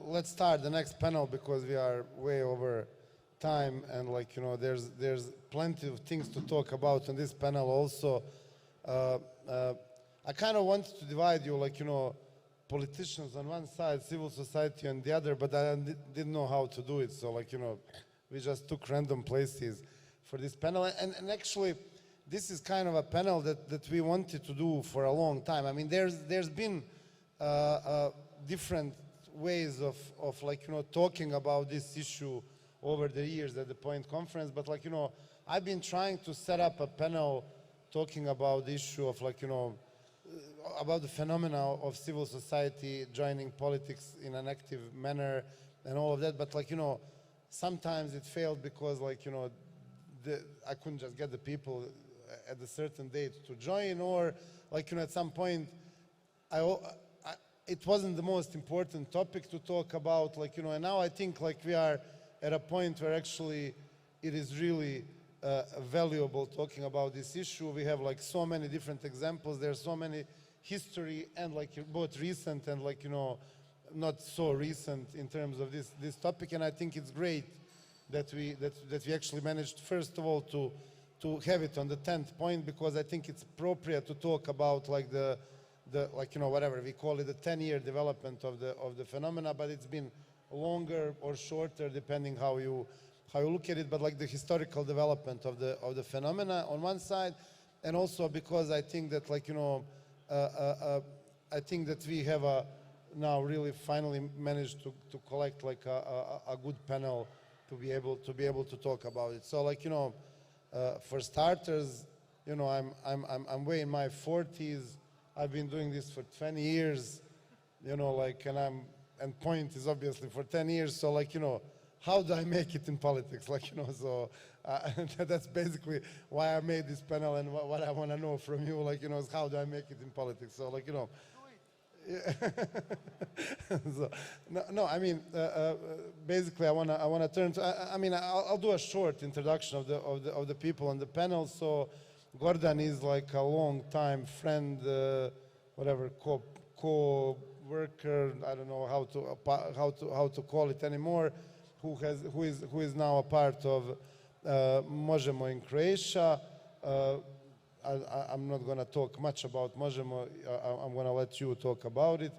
let's start the next panel because we are way over time, and like, you know, there's plenty of things to talk about on this panel also. I kind of wanted to divide you, like, you know, politicians on one side, civil society on the other, but I didn't know how to do it. So, like, you know, we just took random places for this panel. And actually, this is kind of a panel that we wanted to do for a long time. I mean, there's been different ways of like, you know, talking about this issue over the years at the POINT conference, but like, you know, I've been trying to set up a panel talking about the issue of, like, you know, about the phenomena of civil society joining politics in an active manner and all of that, but like, you know, sometimes it failed because, like, you know, I couldn't just get the people at a certain date to join, or like, you know, at some point it wasn't the most important topic to talk about, like, you know, and now I think like we are at a point where actually it is really valuable talking about this issue. We have like so many different examples, there's so many history and like both recent and like, you know, not so recent in terms of this topic, and I think it's great that we actually managed, first of all, to have it on the 10th point, because I think it's appropriate to talk about like the like, you know, whatever we call it, the 10-year development of the phenomena, but it's been longer or shorter depending how you look at it, but like the historical development of the phenomena on one side, and also because I think that, like, you know, I think that we have now really finally managed to collect like a good panel to be able to talk about it. So, like, you know, for starters, you know, I'm way in my 40s. I've been doing this for 20 years, you know, like, and POINT is obviously for 10 years. So, like, you know, how do I make it in politics? Like, you know, so that's basically why I made this panel, and what I want to know from you, like, you know, is how do I make it in politics? So, like, you know. So, no, I mean, basically, I wanna turn to. I mean, I'll do a short introduction of the people on the panel. So, Gordon is like a long-time friend, whatever, co-worker. I don't know how to call it anymore. Who is now a part of Možemo in Croatia. I'm not going to talk much about Možemo. I'm going to let you talk about it.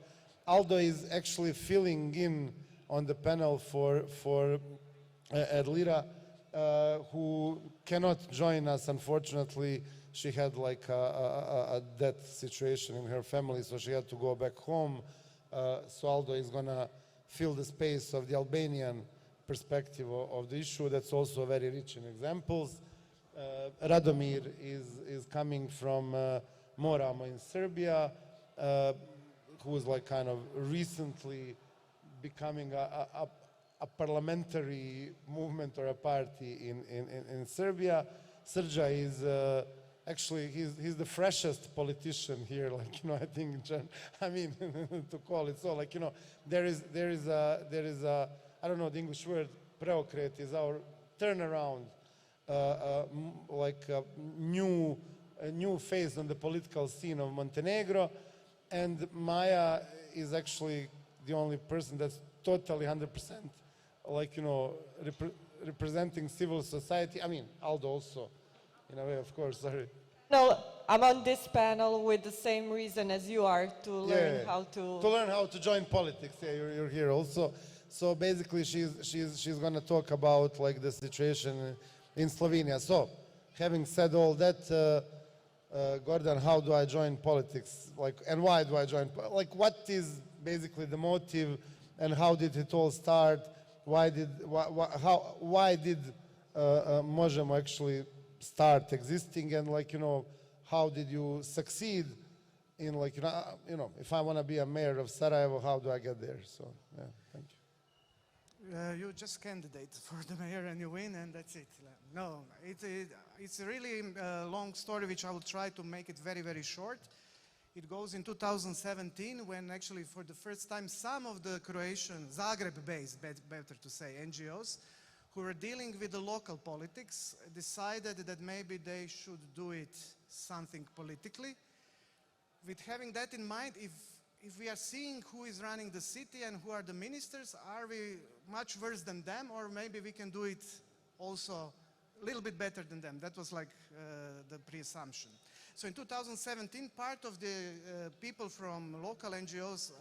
Aldo is actually filling in on the panel for Edlira, who cannot join us, unfortunately. She had like a death situation in her family, so she had to go back home. So Aldo is going to fill the space of the Albanian perspective of the issue. That's also very rich in examples. Radomir is coming from Moramo in Serbia, who is like kind of recently becoming a parliamentary movement or a party in Serbia. Srđa is actually he's the freshest politician here, like, you know, I think, I mean, to call it so, like, you know, there is a I don't know the English word, preokret is our turnaround, like a new phase on the political scene of Montenegro, and Maja is actually the only person that's totally 100%, like, you know, representing civil society. I mean, Aldo also, in a way, of course. Sorry. No, I'm on this panel with the same reason as you are, to learn how to join politics. Yeah, you're here also. So basically, she's going to talk about like the situation in Slovenia. So, having said all that, Gordon, how do I join politics? Like, and why do I join? Like, what is basically the motive, and how did it all start? Why did Možemo actually start existing? And, like, you know, how did you succeed in, like, you know, if I want to be a mayor of Sarajevo, how do I get there? So, yeah, thank you. You just candidate for the mayor and you win, and that's it. No, it's a really long story, which I will try to make it very, very short. It goes in 2017, when actually for the first time some of the Croatian, Zagreb-based, better to say, NGOs, who were dealing with the local politics, decided that maybe they should do it something politically. With having that in mind, if if we are seeing who is running the city and who are the ministers, are we much worse than them, or maybe we can do it also a little bit better than them? That was like the pre-assumption. So in 2017, part of the people from local NGOs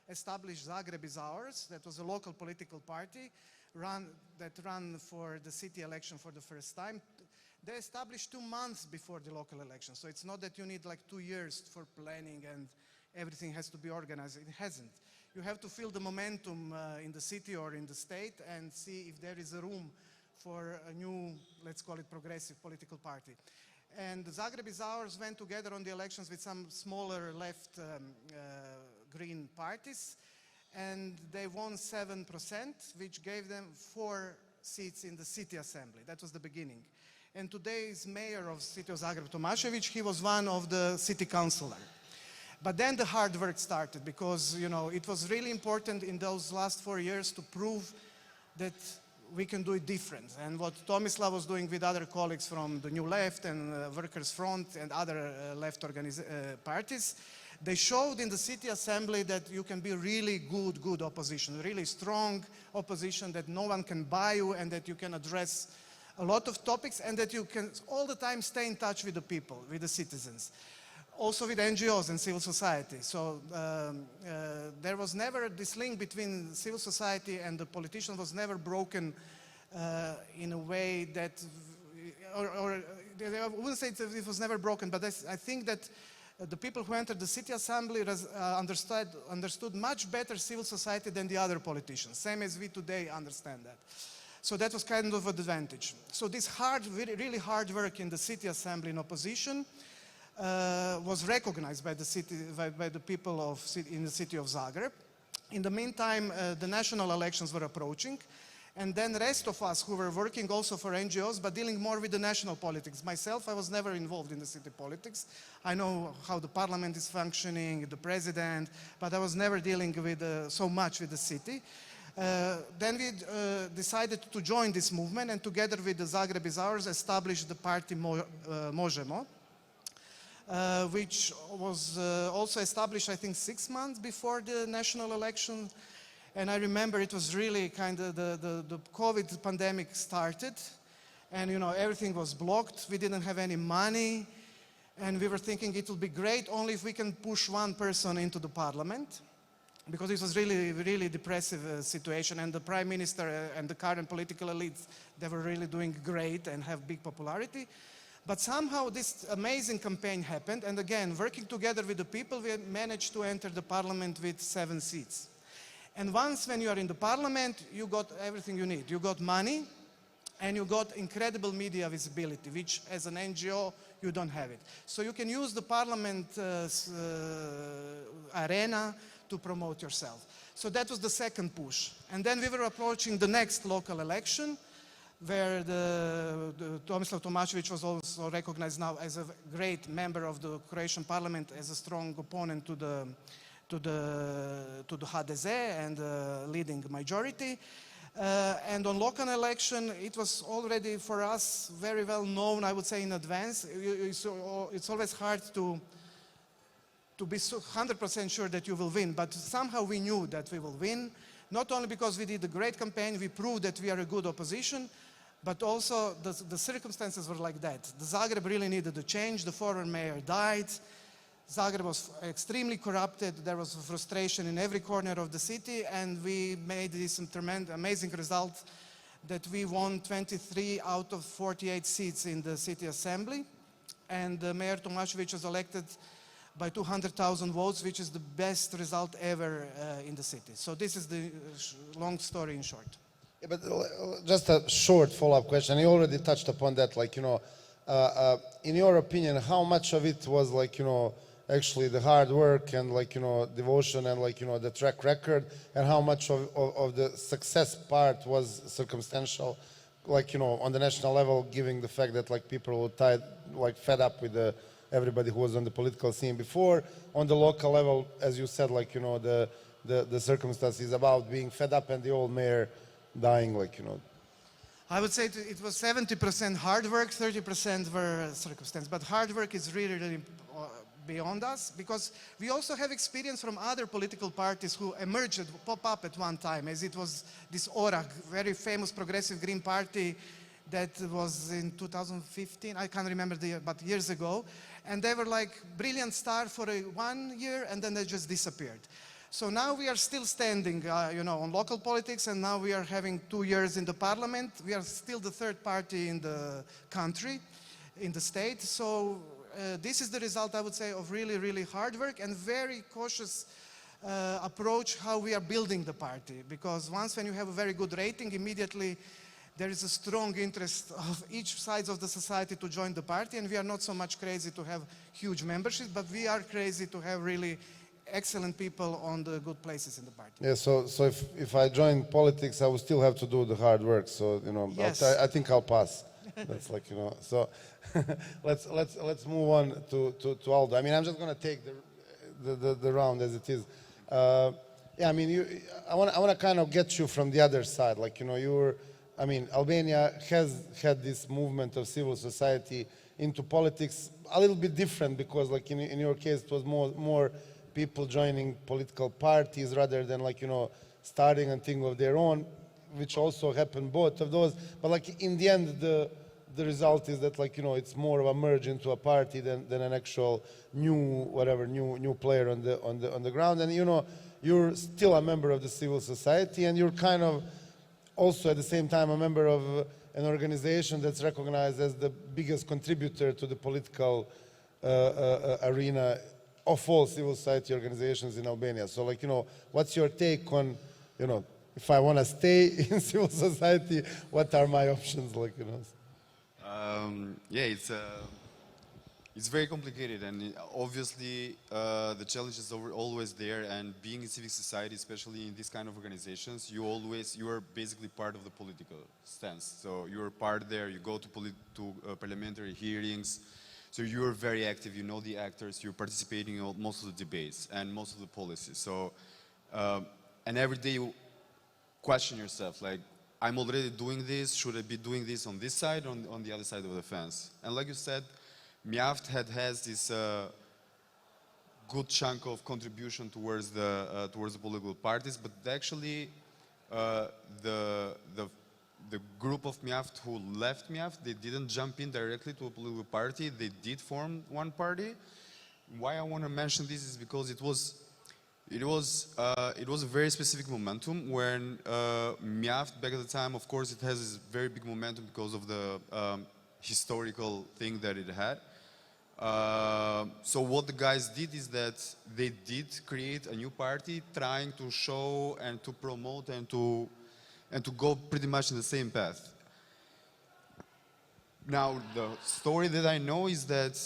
established Zagreb is Ours. That was a local political party that ran for the city election for the first time. They established 2 months before the local election. So it's not that you need like 2 years for planning and everything has to be organized. It hasn't. You have to feel the momentum in the city or in the state and see if there is a room for a new, let's call it progressive political party. And Zagreb is Ours went together on the elections with some smaller left green parties, and they won 7%, which gave them 4 seats in the city assembly. That was the beginning. And today's mayor of the city of Zagreb, Tomašević, he was one of the city councillor. But then the hard work started, because it was really important in those last 4 years to prove that we can do it different. And what Tomislav was doing with other colleagues from the New Left and Workers' Front and other left parties, they showed in the city assembly that you can be really good opposition, really strong opposition, that no one can buy you and that you can address a lot of topics and that you can all the time stay in touch with the people, with the citizens. Also with NGOs and civil society. So there was never this link between civil society and the politician was never broken in a way that, or I wouldn't say it was never broken, but I think that the people who entered the city assembly understood much better civil society than the other politicians, same as we today understand that. So that was kind of an advantage. So this really hard work in the city assembly in opposition was recognized by the city, by the people in the city of Zagreb. In the meantime, the national elections were approaching, and then the rest of us who were working also for NGOs, but dealing more with the national politics. Myself, I was never involved in the city politics. I know how the parliament is functioning, the president, but I was never dealing with so much with the city. Then we decided to join this movement, and together with the Zagreb is Ours, established the party Možemo. Which was also established, I think, 6 months before the national election. And I remember it was really kind of the COVID pandemic started, and everything was blocked. We didn't have any money, and we were thinking it will be great only if we can push one person into the parliament, because it was really depressive situation, and the prime minister and the current political elites, they were really doing great and have big popularity. But somehow this amazing campaign happened, and again, working together with the people, we managed to enter the parliament with 7 seats. And once when you are in the parliament, you got everything you need. You got money, and you got incredible media visibility, which as an NGO, you don't have it. So you can use the parliament arena to promote yourself. So that was the second push. And then we were approaching the next local election, where the Tomislav Tomašević was also recognized now as a great member of the Croatian parliament, as a strong opponent to the HDZ and leading majority. And on local election, it was already for us very well known, I would say, in advance. It's always hard to be 100% sure that you will win, but somehow we knew that we will win, not only because we did a great campaign, we proved that we are a good opposition, but also the circumstances were like that. The Zagreb really needed a change. The former mayor died. Zagreb was extremely corrupted. There was frustration in every corner of the city, and we made this tremendous, amazing result that we won 23 out of 48 seats in the city assembly, and Mayor Tomašević was elected by 200,000 votes, which is the best result ever in the city. So this is the long story in short. Yeah, but just a short follow-up question. You already touched upon that, in your opinion, how much of it was actually the hard work and devotion and the track record, and how much of the success part was circumstantial, on the national level, given the fact that people were fed up with everybody who was on the political scene before. On the local level, as you said, the circumstances about being fed up and the old mayor dying, I would say it was 70% hard work, 30% were circumstance. But hard work is really beyond us, because we also have experience from other political parties who emerged, pop up at one time, as it was this ORAG, very famous progressive Green Party that was in 2015, I can't remember the year, but years ago, and they were like brilliant star for 1 year, and then they just disappeared. So now we are still standing, on local politics, and now we are having 2 years in the parliament. We are still the third party in the country, in the state. So this is the result, I would say, of really, really hard work and very cautious approach how we are building the party. Because once when you have a very good rating, immediately there is a strong interest of each side of the society to join the party, and we are not so much crazy to have huge memberships, but we are crazy to have really excellent people on the good places in the party. Yeah, so if I join politics, I will still have to do the hard work. So Yes. I think I'll pass. That's like So let's move on to Aldo. I mean, I'm just gonna take the round as it is. Yeah, I mean, I want to kind of get you from the other side. Like Albania has had this movement of civil society into politics a little bit different, because like in your case it was more people joining political parties rather than starting a thing of their own, which also happened, both of those. But like in the end, the result is that it's more of a merge into a party than an actual new player on the ground. And you're still a member of the civil society, and you're kind of also at the same time a member of an organization that's recognized as the biggest contributor to the political arena of all civil society organizations in Albania. So what's your take on, if I want to stay in civil society, what are my options? Yeah, it's very complicated, and obviously the challenge is always there. And being in civic society, especially in these kind of organizations, you are basically part of the political stance. So you're part there. You go to parliamentary hearings. So you're very active. You know the actors. You're participating in most of the debates and most of the policies. So and every day you question yourself, like, I'm already doing this. Should I be doing this on this side or on the other side of the fence? And like you said, MIAFT has this good chunk of contribution towards the political parties, but actually the group of MIAFT who left MIAFT, they didn't jump in directly to a political party. They did form one party. Why I want to mention this is because it was a very specific momentum when MIAFT back at the time, of course, it has this very big momentum because of the historical thing that it had. So what the guys did is that they did create a new party, trying to show and to promote and to go pretty much in the same path. Now, the story that I know is that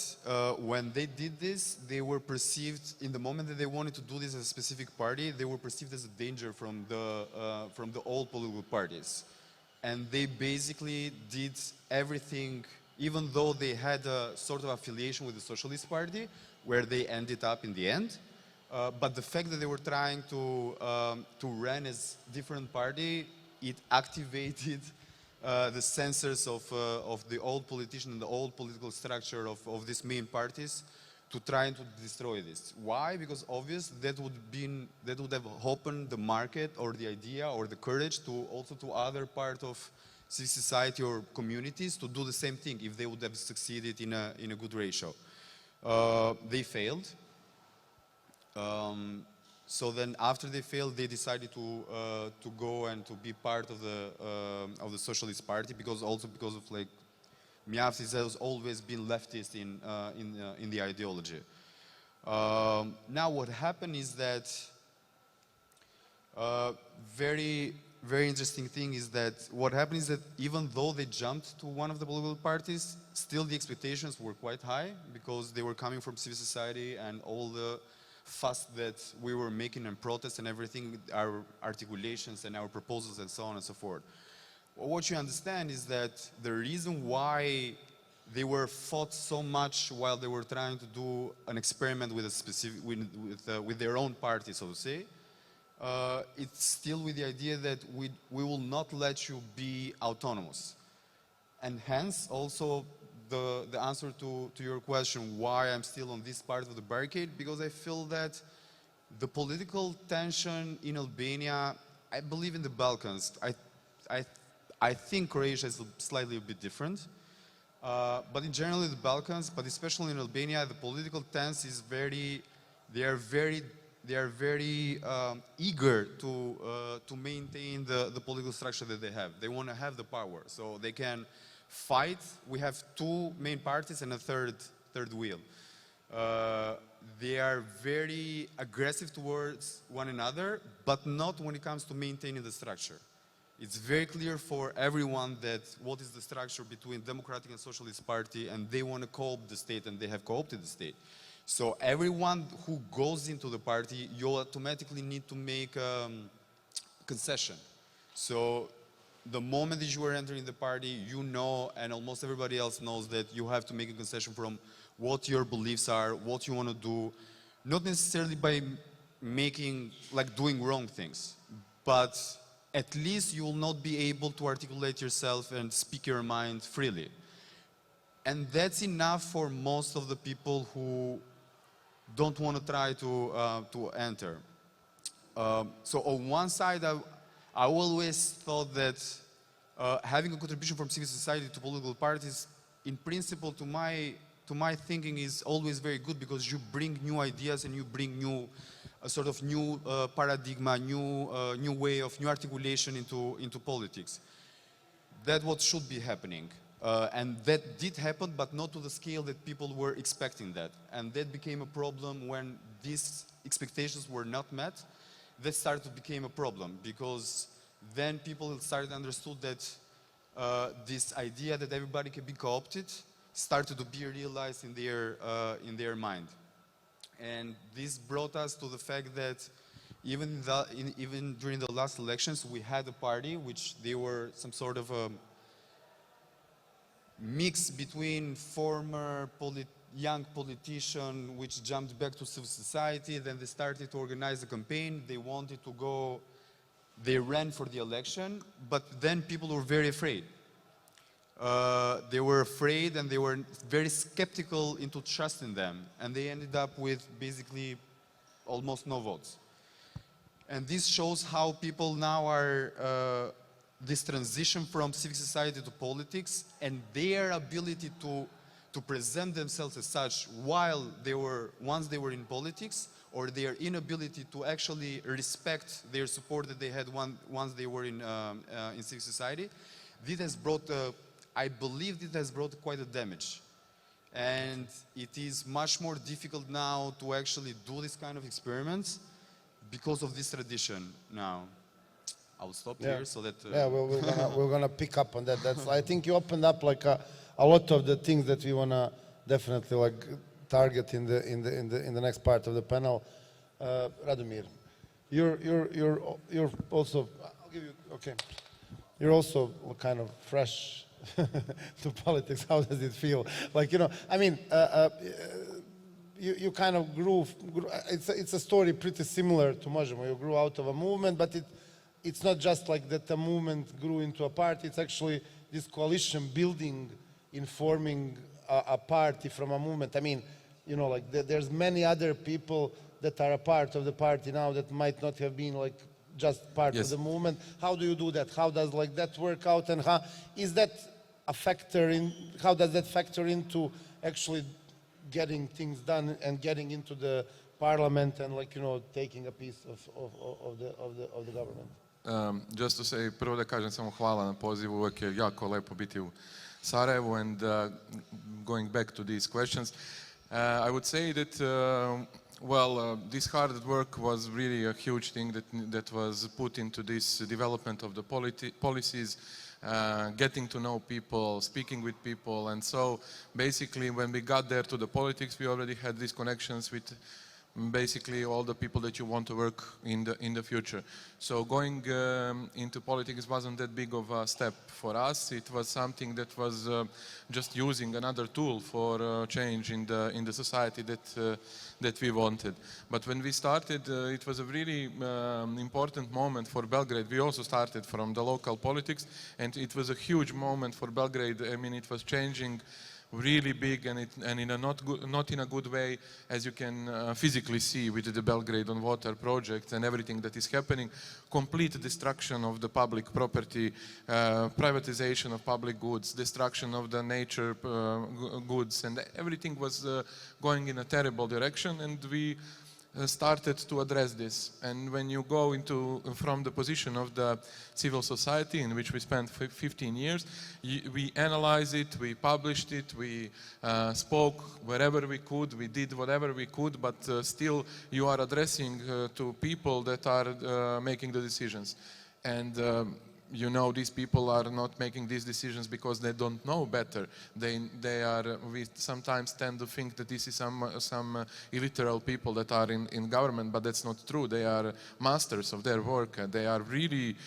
when they did this, they were perceived, in the moment that they wanted to do this as a specific party, they were perceived as a danger from the old political parties. And they basically did everything, even though they had a sort of affiliation with the Socialist Party, where they ended up in the end. But the fact that they were trying to run as different party, it activated the sensors of the old politician and the old political structure of these main parties to try to destroy this. Why? Because obviously that would have opened the market or the idea or the courage to also to other part of civil society or communities to do the same thing if they would have succeeded in a good ratio. They failed. So then, after they failed, they decided to go and to be part of the Socialist Party, because of like MIAFT has always been leftist in the ideology. Now, what happened is that very interesting thing is that what happened is that even though they jumped to one of the political parties, still the expectations were quite high because they were coming from civil society and all the fuss that we were making and protests and everything, our articulations and our proposals and so on and so forth. Well, what you understand is that the reason why they were fought so much while they were trying to do an experiment with a specific with their own party, so to say, it's still with the idea that we will not let you be autonomous, and hence also the answer to your question, why I'm still on this part of the barricade, because I feel that the political tension in Albania, I believe in the Balkans. I think Croatia is slightly a bit different. But in general in the Balkans, but especially in Albania, the political tense is they are very eager to maintain the political structure that they have. They want to have the power, so they can fight. We have two main parties and a third wheel. They are very aggressive towards one another, but not when it comes to maintaining the structure. It's very clear for everyone that what is the structure between Democratic and Socialist Party, and they want to co-opt the state, and they have co-opted the state. So everyone who goes into the party, you automatically need to make concession. So the moment that you are entering the party, you know, and almost everybody else knows, that you have to make a concession from what your beliefs are, what you want to do, not necessarily by doing wrong things, but at least you will not be able to articulate yourself and speak your mind freely. And that's enough for most of the people who don't want to try to enter. So on one side, I always thought that having a contribution from civil society to political parties, in principle, to my thinking, is always very good, because you bring new ideas and you bring a sort of new paradigm, new way of new articulation into politics. That's what should be happening. And that did happen, but not to the scale that people were expecting that. And that became a problem when these expectations were not met. That started to become a problem, because then people started to understood that this idea that everybody can be co-opted started to be realized in their mind. And this brought us to the fact that even during the last elections, we had a party which they were some sort of a mix between former young politician which jumped back to civil society. Then they started to organize a campaign. They wanted to go, they ran for the election, but then people were very afraid. They were afraid, and they were very skeptical into trusting them, and they ended up with basically almost no votes. And this shows how people now are this transition from civic society to politics, and their ability to present themselves as such once they were in politics, or their inability to actually respect their support that they had once they were in civic society. This has brought, I believe, it has brought quite a damage. And it is much more difficult now to actually do this kind of experiments because of this tradition now. I'll stop here so that... we're gonna pick up on that. I think you opened up like a lot of the things that we wanna definitely like target in the next part of the panel. Radomir, you're also, I'll give you, okay. You're also kind of fresh to politics. How does it feel? Like, you know, I mean, you kind of grew, it's a story pretty similar to Možemo. You grew out of a movement, but it's not just like that the movement grew into a party. It's actually this coalition building in forming a party from a movement. I mean, you know, like there's many other people that are a part of the party now that might not have been like just part of the movement. How do you do that? How does like that work out? And how is that a factor in, how does that factor into actually getting things done and getting into the parliament and, like, you know, taking a piece of the government? Just to say, prvo da kažem samo hvala na pozivu, uvijek je jako lepo biti u Sarajevu, and going back to these questions, I would say that this hard work was really a huge thing that was put into this development of the policies, getting to know people, speaking with people, and so basically when we got there to the politics, we already had these connections with basically all the people that you want to work in the future. So going into politics wasn't that big of a step for us. It was something that was just using another tool for change in the society that we wanted. But when we started, it was a really important moment for Belgrade. We also started from the local politics, and it was a huge moment for Belgrade. I mean, it was changing really big, and in a not in a good way, as you can physically see with the Belgrade on Water project and everything that is happening. Complete destruction of the public property, privatization of public goods, destruction of the nature goods, and everything was going in a terrible direction, and we started to address this. And when you go from the position of the civil society, in which we spent 15 years, we analyzed it, we published it, we spoke wherever we could, we did whatever we could, but still you are addressing to people that are making the decisions. And you know, these people are not making these decisions because they don't know better. We sometimes tend to think that this is some illiterate people that are in government, but that's not true. They are masters of their work. They are really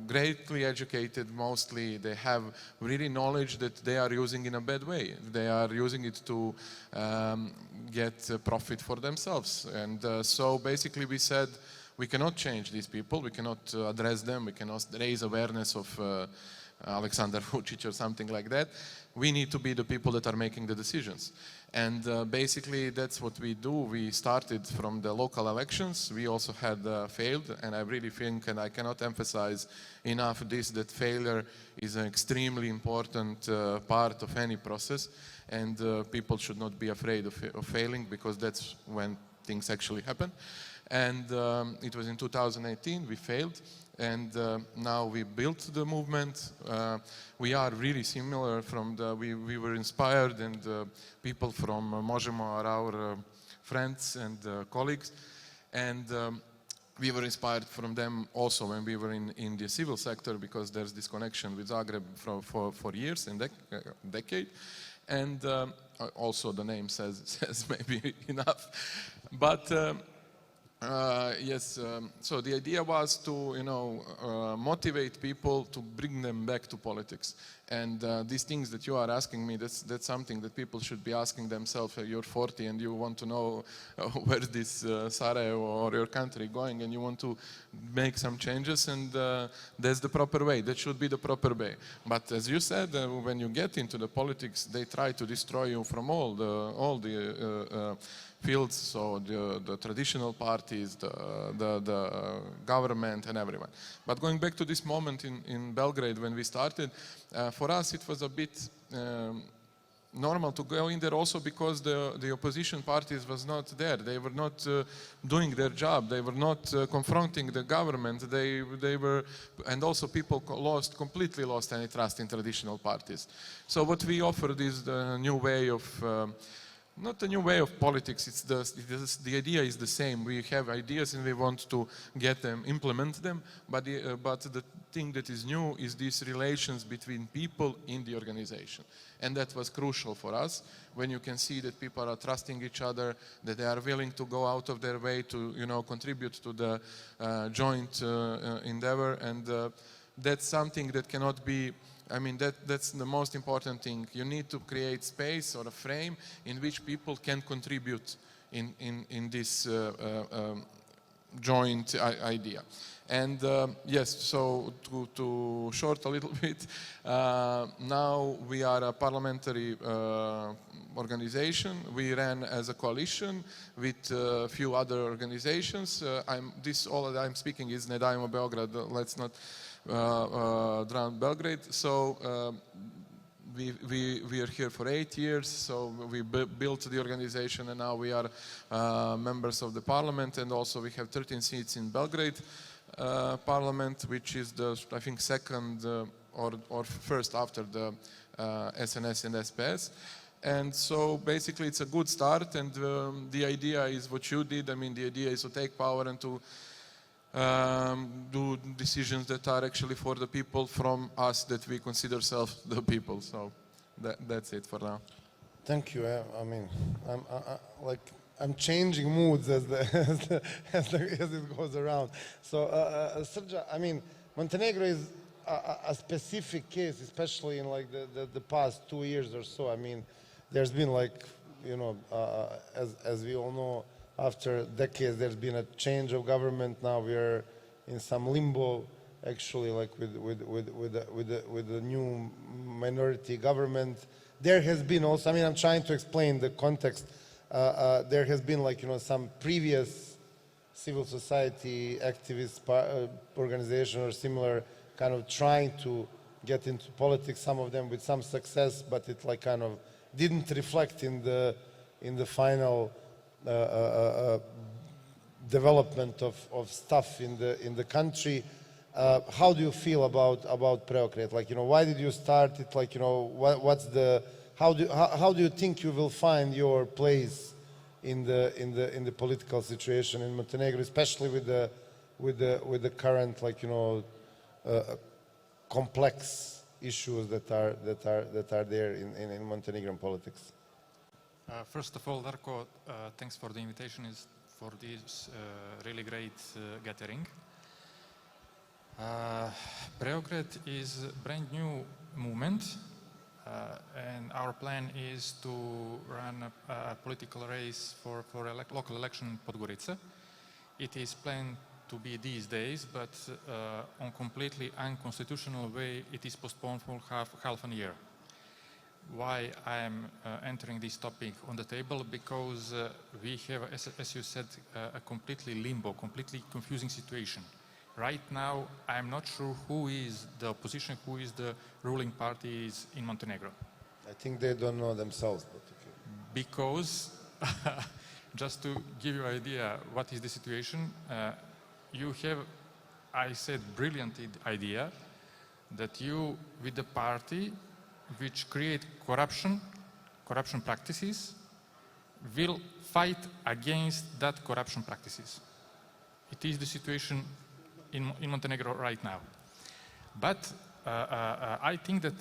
greatly educated mostly. They have really knowledge that they are using in a bad way. They are using it to get profit for themselves. And so basically we said, we cannot change these people, we cannot address them, we cannot raise awareness of Alexander Vucic or something like that. We need to be the people that are making the decisions. And basically that's what we do. We started from the local elections. We also had failed, and I really think, and I cannot emphasize enough this, that failure is an extremely important part of any process, and people should not be afraid of failing, because that's when things actually happen. And it was in 2018, we failed, and now we built the movement. We are really similar we were inspired, and people from Možemo are our friends and colleagues, and we were inspired from them also when we were in the civil sector, because there's this connection with Zagreb for years and decade, and also the name says maybe enough, but yes, so the idea was to, motivate people, to bring them back to politics. And these things that you are asking me, that's something that people should be asking themselves. You're 40 and you want to know where this Sarajevo or your country going, and you want to make some changes, and that's the proper way. That should be the proper way. But as you said, when you get into the politics, they try to destroy you from all the fields, so the traditional parties, the government, and everyone. But going back to this moment in Belgrade when we started, for us it was a bit normal to go in there, also because the opposition parties was not there. They were not doing their job. They were not confronting the government. They were, and also people completely lost any trust in traditional parties. So what we offered is the new way of not a new way of politics. The idea is the same. We have ideas and we want to get them, implement them. But the thing that is new is these relations between people in the organization, and that was crucial for us. When you can see that people are trusting each other, that they are willing to go out of their way to, contribute to the joint endeavor, and that's something that cannot be. I mean, that's the most important thing. You need to create space or a frame in which people can contribute in this joint idea. And yes, so to short a little bit, now we are a parliamentary organization. We ran as a coalition with a few other organizations. All that I'm speaking is Ne davimo Beograd. Let's not drown Belgrade. So we are here for 8 years. So we built the organization, and now we are members of the parliament, and also we have 13 seats in Belgrade parliament, which is I think second or first after the SNS and SPS. And so basically it's a good start, and the idea is what you did. I mean, the idea is to take power and to do decisions that are actually for the people, from us that we consider ourselves the people. So that's it for now. Thank you. I mean, I'm changing moods as it goes around. So, Srđa, I mean, Montenegro is a specific case, especially in like the past 2 years or so. I mean, there's been as we all know, after decades, there's been a change of government. Now we are in some limbo, actually, like with the new minority government. there has been also, I mean, I'm trying to explain the context. There has been like, some previous civil society activist organization or similar kind of trying to get into politics, some of them with some success, but it like kind of didn't reflect in the final development of stuff in the country. How do you feel about Preokret? Like, why did you start it? Like, how do you think you will find your place in the political situation in Montenegro, especially with the current, like, complex issues that are there in Montenegrin politics? First of all, Darko, thanks for the invitation for this really great gathering. Preokret is a brand new movement, and our plan is to run a political race for a local election in Podgorica. It is planned to be these days, but on completely unconstitutional way, it is postponed for half a year. Why I am entering this topic on the table? Because we have, as you said, a completely limbo, completely confusing situation. Right now, I'm not sure who is the opposition, who is the ruling parties in Montenegro. I think they don't know themselves. But okay. Because, just to give you an idea what is the situation, you have, I said, brilliant idea that you, with the party which create corruption practices, will fight against that corruption practices. It is the situation in Montenegro right now. But I think that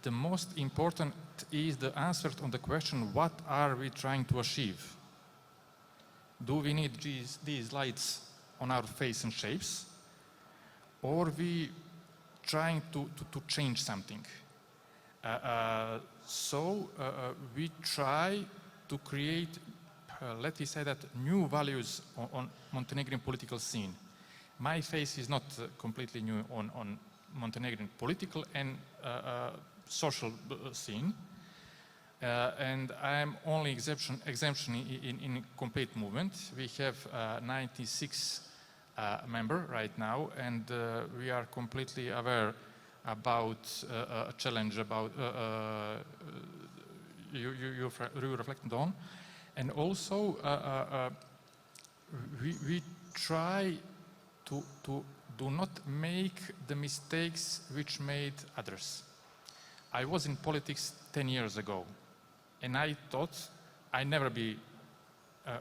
the most important is the answer on the question, what are we trying to achieve? Do we need these lights on our face and shapes? Or we trying to change something? So we try to create, let me say that, new values on Montenegrin political scene. My face is not completely new on Montenegrin political and social scene, and I am only exemption in complete movement. We have 96 members right now, and we are completely aware about a challenge about you reflected on, and also we try to do not make the mistakes which made others. I was in politics 10 years ago, and I thought I never be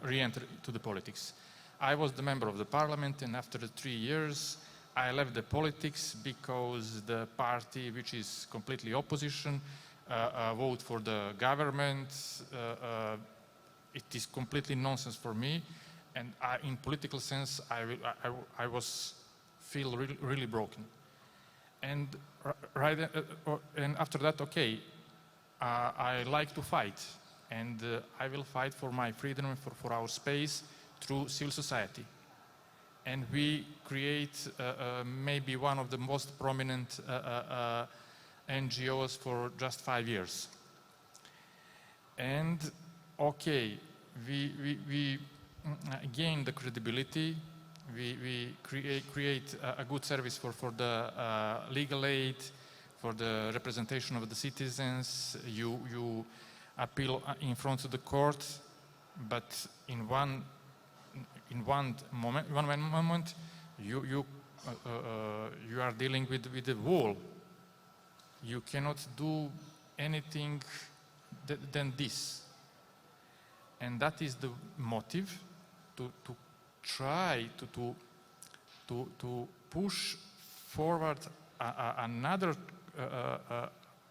re-enter to the politics. I was the member of the parliament, and after 3 years, I left the politics because the party, which is completely opposition, vote for the government. It is completely nonsense for me, and in political sense, I was feel really broken. And and after that, okay, I like to fight, and I will fight for my freedom and for our space through civil society. And we create maybe one of the most prominent NGOs for just 5 years. And okay, we gain the credibility. We create a good service for the legal aid, for the representation of the citizens. You appeal in front of the court, but in one moment you are dealing with the wall. You cannot do anything than this, and that is the motive to try to push forward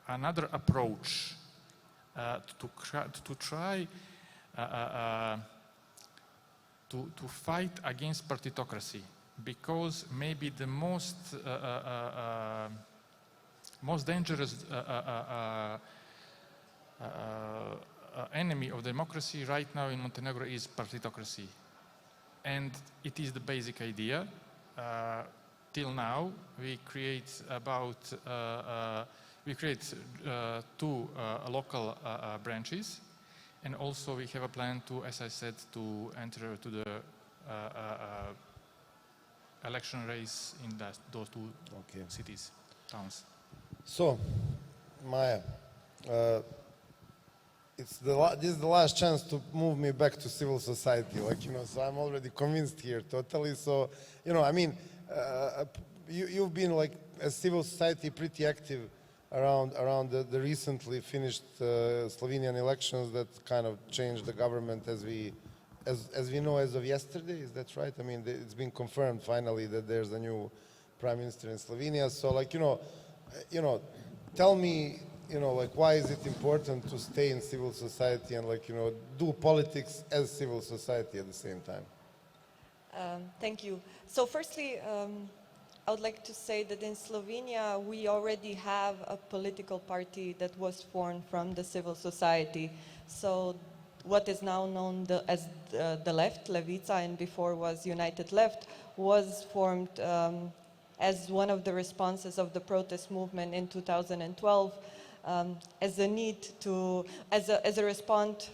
another approach to try to fight against partitocracy, because maybe the most dangerous enemy of democracy right now in Montenegro is partitocracy. And it is the basic idea. Till now, we create about We create two local branches, and also we have a plan to, as I said, to enter to the election race in those two Okay. cities, towns. So, Maya, this is the last chance to move me back to civil society, so I'm already convinced here totally. So, I mean, you've been like as civil society pretty active around the recently finished Slovenian elections that kind of changed the government as we know as of yesterday. Is that right? I mean, it's been confirmed finally that there's a new prime minister in Slovenia. So, tell me, why is it important to stay in civil society and do politics as civil society at the same time? Thank you. So firstly, I would like to say that in Slovenia, we already have a political party that was formed from the civil society. So what is now known as the left, Levica, and before was United Left, was formed as one of the responses of the protest movement in 2012, as a need to, as a response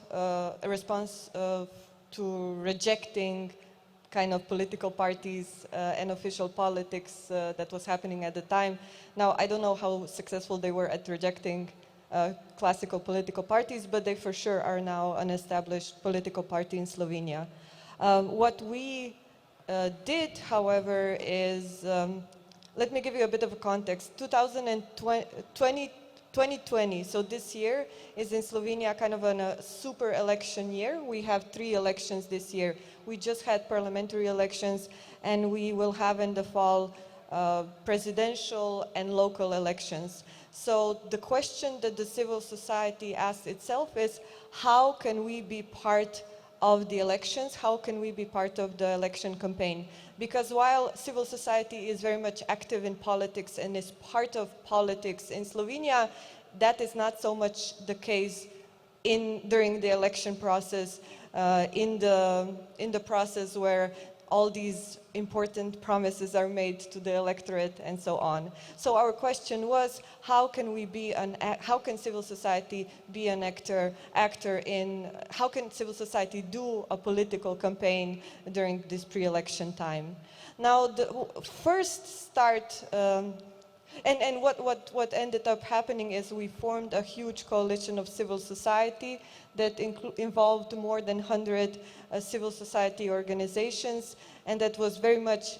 to rejecting kind of political parties and official politics that was happening at the time. Now, I don't know how successful they were at rejecting classical political parties, but they for sure are now an established political party in Slovenia. What we did, however, is, let me give you a bit of a context. 2020, so this year, is in Slovenia kind of a super election year. We have 3 elections this year. We just had parliamentary elections, and we will have in the fall presidential and local elections. So the question that the civil society asks itself is, how can we be part of the elections? How can we be part of the election campaign? Because while civil society is very much active in politics and is part of politics in Slovenia, that is not so much the case during the election process, in the process where all these important promises are made to the electorate and so on. So our question was, how can civil society be an actor in, how can civil society do a political campaign during this pre-election time? Now, the first start, and what ended up happening is we formed a huge coalition of civil society that involved more than 100 civil society organizations, and that was very much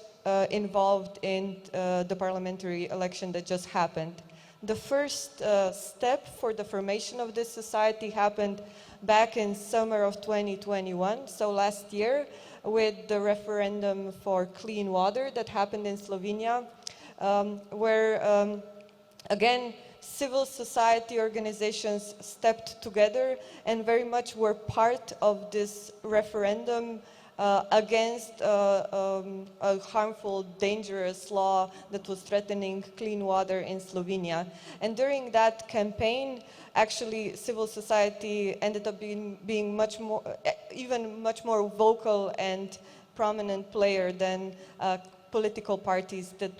involved in the parliamentary election that just happened. The first step for the formation of this society happened back in summer of 2021, so last year, with the referendum for clean water that happened in Slovenia, where, again, civil society organizations stepped together and very much were part of this referendum against a harmful, dangerous law that was threatening clean water in Slovenia. And during that campaign, actually, civil society ended up being much more, even much more vocal and prominent player than political parties that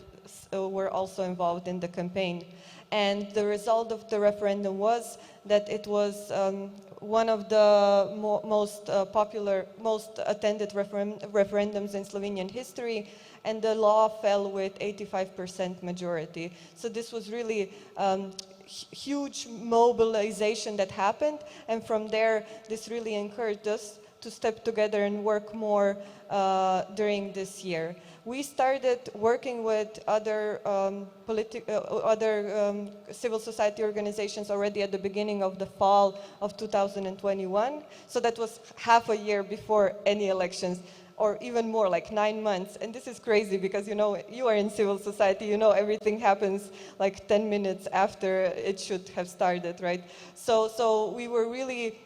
were also involved in the campaign. And the result of the referendum was that it was one of the most popular, most attended referendums in Slovenian history, and the law fell with 85% majority. So this was really huge mobilization that happened, and from there, this really encouraged us to step together and work more during this year. We started working with other civil society organizations already at the beginning of the fall of 2021. So that was half a year before any elections, or even more, like 9 months. And this is crazy because, you know, you are in civil society, you know, everything happens like 10 minutes after it should have started, right? So we were really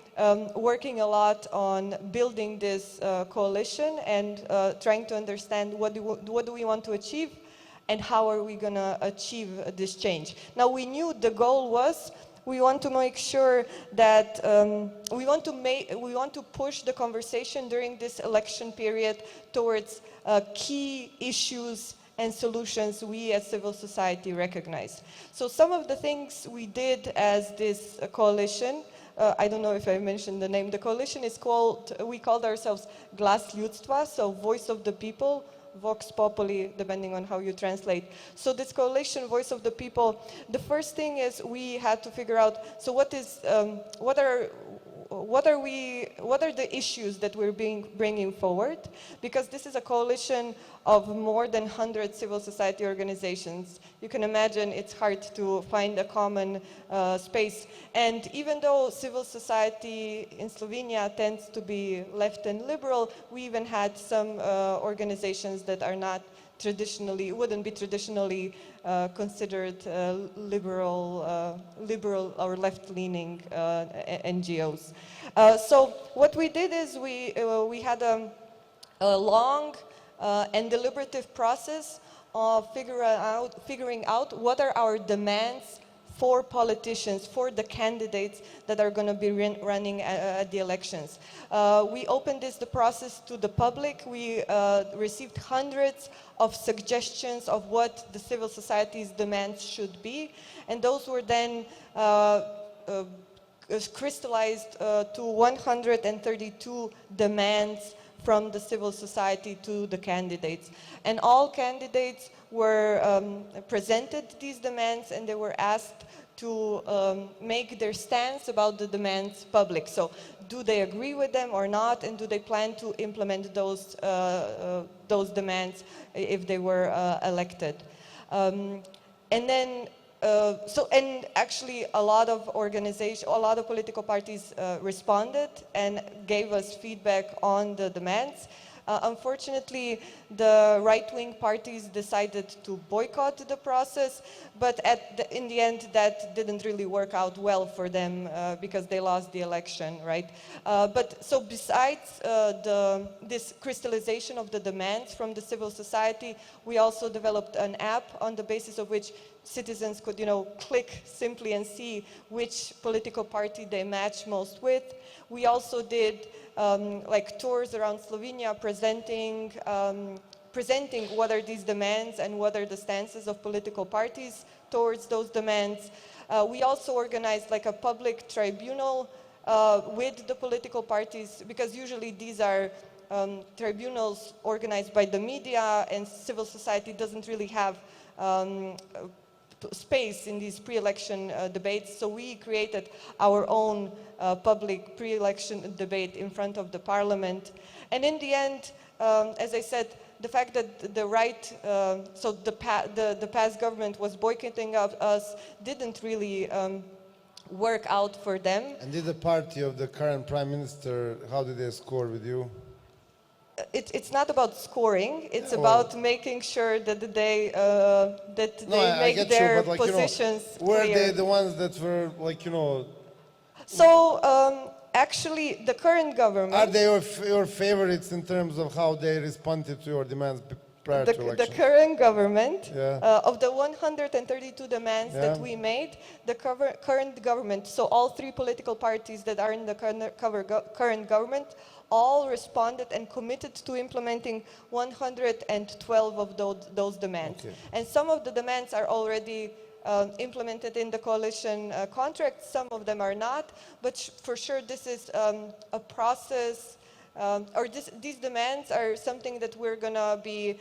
working a lot on building this coalition and trying to understand what do we want to achieve and how are we going to achieve this change. Now, we knew the goal was we want to make sure that we want to push the conversation during this election period towards key issues and solutions we as civil society recognize. So some of the things we did as this coalition, I don't know if I mentioned the name, the coalition is called, we called ourselves Glas Ljudstva, so Voice of the People, Vox Populi, depending on how you translate. So this coalition, Voice of the People, the first thing is we had to figure out, so what are the issues that we're bringing forward? Because this is a coalition of more than 100 civil society organizations. You can imagine it's hard to find a common space. And even though civil society in Slovenia tends to be left and liberal, we even had some organizations that are not traditionally, wouldn't be traditionally considered liberal or left-leaning NGOs. So what we did is we had a long and deliberative process of figuring out what are our demands for politicians, for the candidates that are going to be running at the elections. We opened the process to the public. We received hundreds of suggestions of what the civil society's demands should be, and those were then crystallized to 132 demands from the civil society to the candidates. And all candidates were presented these demands, and they were asked to make their stance about the demands public. So do they agree with them or not, and do they plan to implement those demands if they were elected? And then and actually a lot of political parties responded and gave us feedback on the demands. Unfortunately, the right-wing parties decided to boycott the process, but in the end that didn't really work out well for them because they lost the election, right? But so besides this crystallization of the demands from the civil society, we also developed an app on the basis of which citizens could, click simply and see which political party they match most with. We also did like tours around Slovenia presenting what are these demands and what are the stances of political parties towards those demands. We also organized like a public tribunal with the political parties, because usually these are tribunals organized by the media, and civil society doesn't really have space in these pre-election debates, so we created our own public pre-election debate in front of the parliament. And in the end, as I said, the fact that the right, so the past government was boycotting us didn't really work out for them. And did the party of the current prime minister, how did they score with you? It's not about scoring. It's about making sure that they make their positions were clear. they the ones that were So actually, the current government. Are they your favorites in terms of how they responded to your demands prior to elections? The current government, Yeah. of the 132 demands that we made, the current government, so all three political parties that are in the current government, all responded and committed to implementing 112 of those demands. Okay. And some of the demands are already implemented in the coalition contract, some of them are not, but for sure this is a process, or these demands are something that we're going to be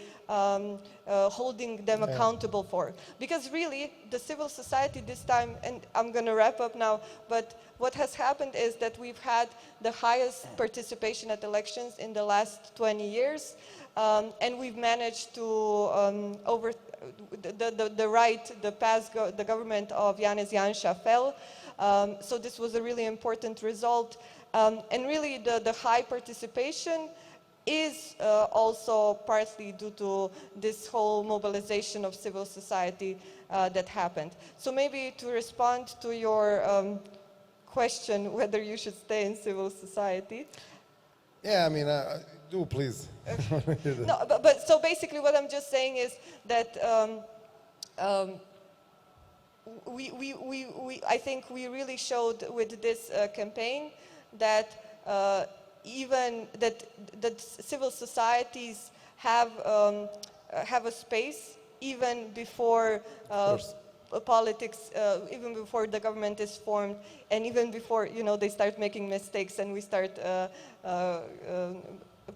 holding them accountable for. Because really, the civil society this time, and I'm going to wrap up now, but what has happened is that we've had the highest participation at elections in the last 20 years, and we've managed to the government of Janez Janša fell. So this was a really important result. And really the high participation is also partly due to this whole mobilization of civil society that happened. So maybe to respond to your question whether you should stay in civil society. Yeah, I mean, do please. No, but so basically what I'm just saying is that I think we really showed with this campaign that even that civil societies have have a space even before course. politics, even before the government is formed, and even before they start making mistakes, and we start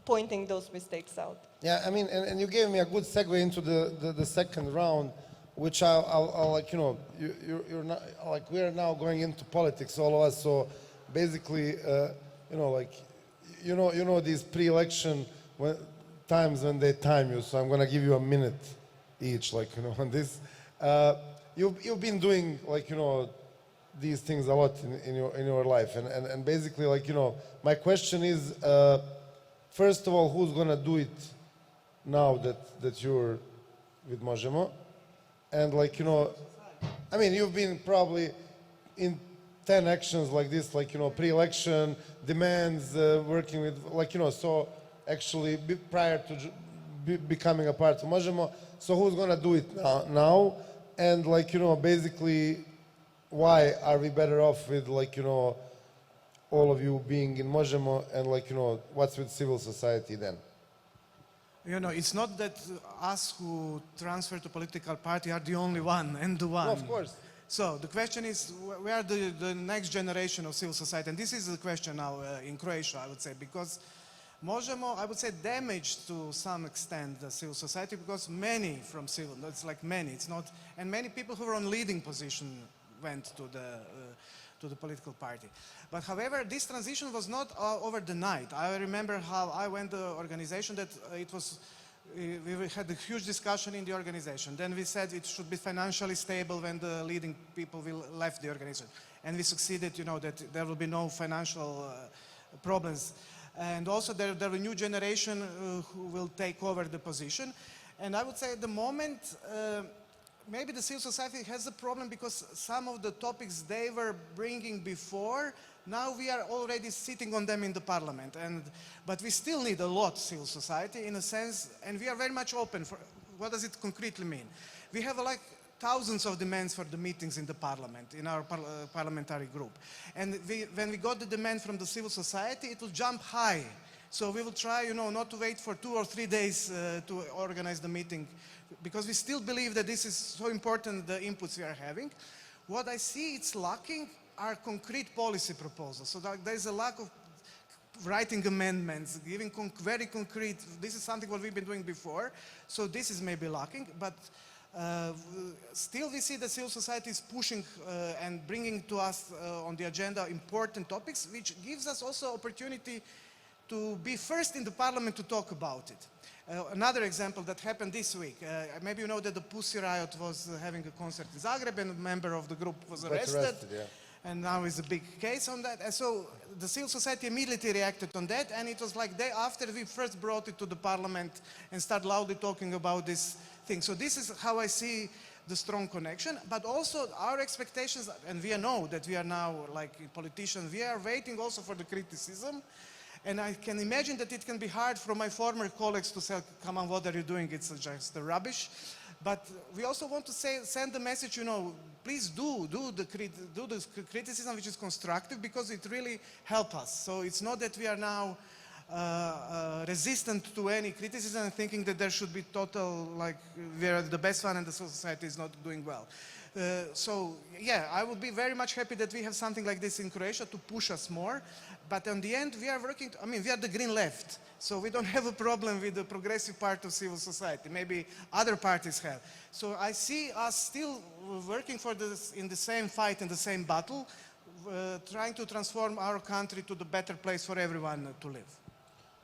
pointing those mistakes out. Yeah, I mean, and you gave me a good segue into the second round, which I'll like, you're not, like, we are now going into politics, all of us. So basically, like, these pre-election times when they time you. So I'm gonna give you a minute each, like, on this. You've been doing, like, these things a lot in your life, and basically, like, my question is, first of all, who's gonna do it now that you're with Možemo? And, like, I mean, you've been probably in 10 actions like this, like, pre-election demands, working with, like, so actually prior to becoming a part of Možemo. So who's gonna do it now? And, like, basically, why are we better off with, like, all of you being in Možemo, and, like, what's with civil society then? It's not that us who transfer to political party are the only one and the one. No, of course. So the question is, where are the next generation of civil society? And this is the question now in Croatia, I would say, because Možemo, I would say, damaged to some extent the civil society, because many from civil, it's like many, it's not, and many people who were on leading position went to the political party. But however, this transition was not over the night. I remember how I went to the organization that we had a huge discussion in the organization. Then we said it should be financially stable when the leading people left the organization. And we succeeded, that there will be no financial problems. And also there will be a new generation who will take over the position. And I would say at the moment, maybe the civil society has a problem because some of the topics they were bringing before, now we are already sitting on them in the parliament. But we still need a lot civil society in a sense, and we are very much open for what does it concretely mean. We have like thousands of demands for the meetings in the parliament, in our parliamentary group. And when we got the demand from the civil society, it will jump high. So we will try, not to wait for 2 or 3 days to organize the meeting, because we still believe that this is so important, the inputs we are having. What I see it's lacking are concrete policy proposals. So there is a lack of writing amendments, giving very concrete, this is something what we've been doing before, so this is maybe lacking, but still we see the civil society is pushing and bringing to us on the agenda important topics, which gives us also opportunity to be first in the parliament to talk about it. Another example that happened this week, maybe you know that the Pussy Riot was having a concert in Zagreb, and a member of the group was arrested. Yeah. And now is a big case on that. And so the civil society immediately reacted on that, and it was like day after we first brought it to the parliament and started loudly talking about this thing. So this is how I see the strong connection, but also our expectations, and we know that we are now like politicians, we are waiting also for the criticism. And I can imagine that it can be hard for my former colleagues to say, come on, what are you doing? It's just the rubbish. But we also want to send the message, please do the criticism which is constructive, because it really helps us. So it's not that we are now resistant to any criticism and thinking that there should be total, like, we are the best one and the society is not doing well. So yeah, I would be very much happy that we have something like this in Croatia to push us more. But in the end, we are working, we are the green left. So we don't have a problem with the progressive part of civil society. Maybe other parties have. So I see us still working for this, in the same fight, in the same battle, trying to transform our country to the better place for everyone to live.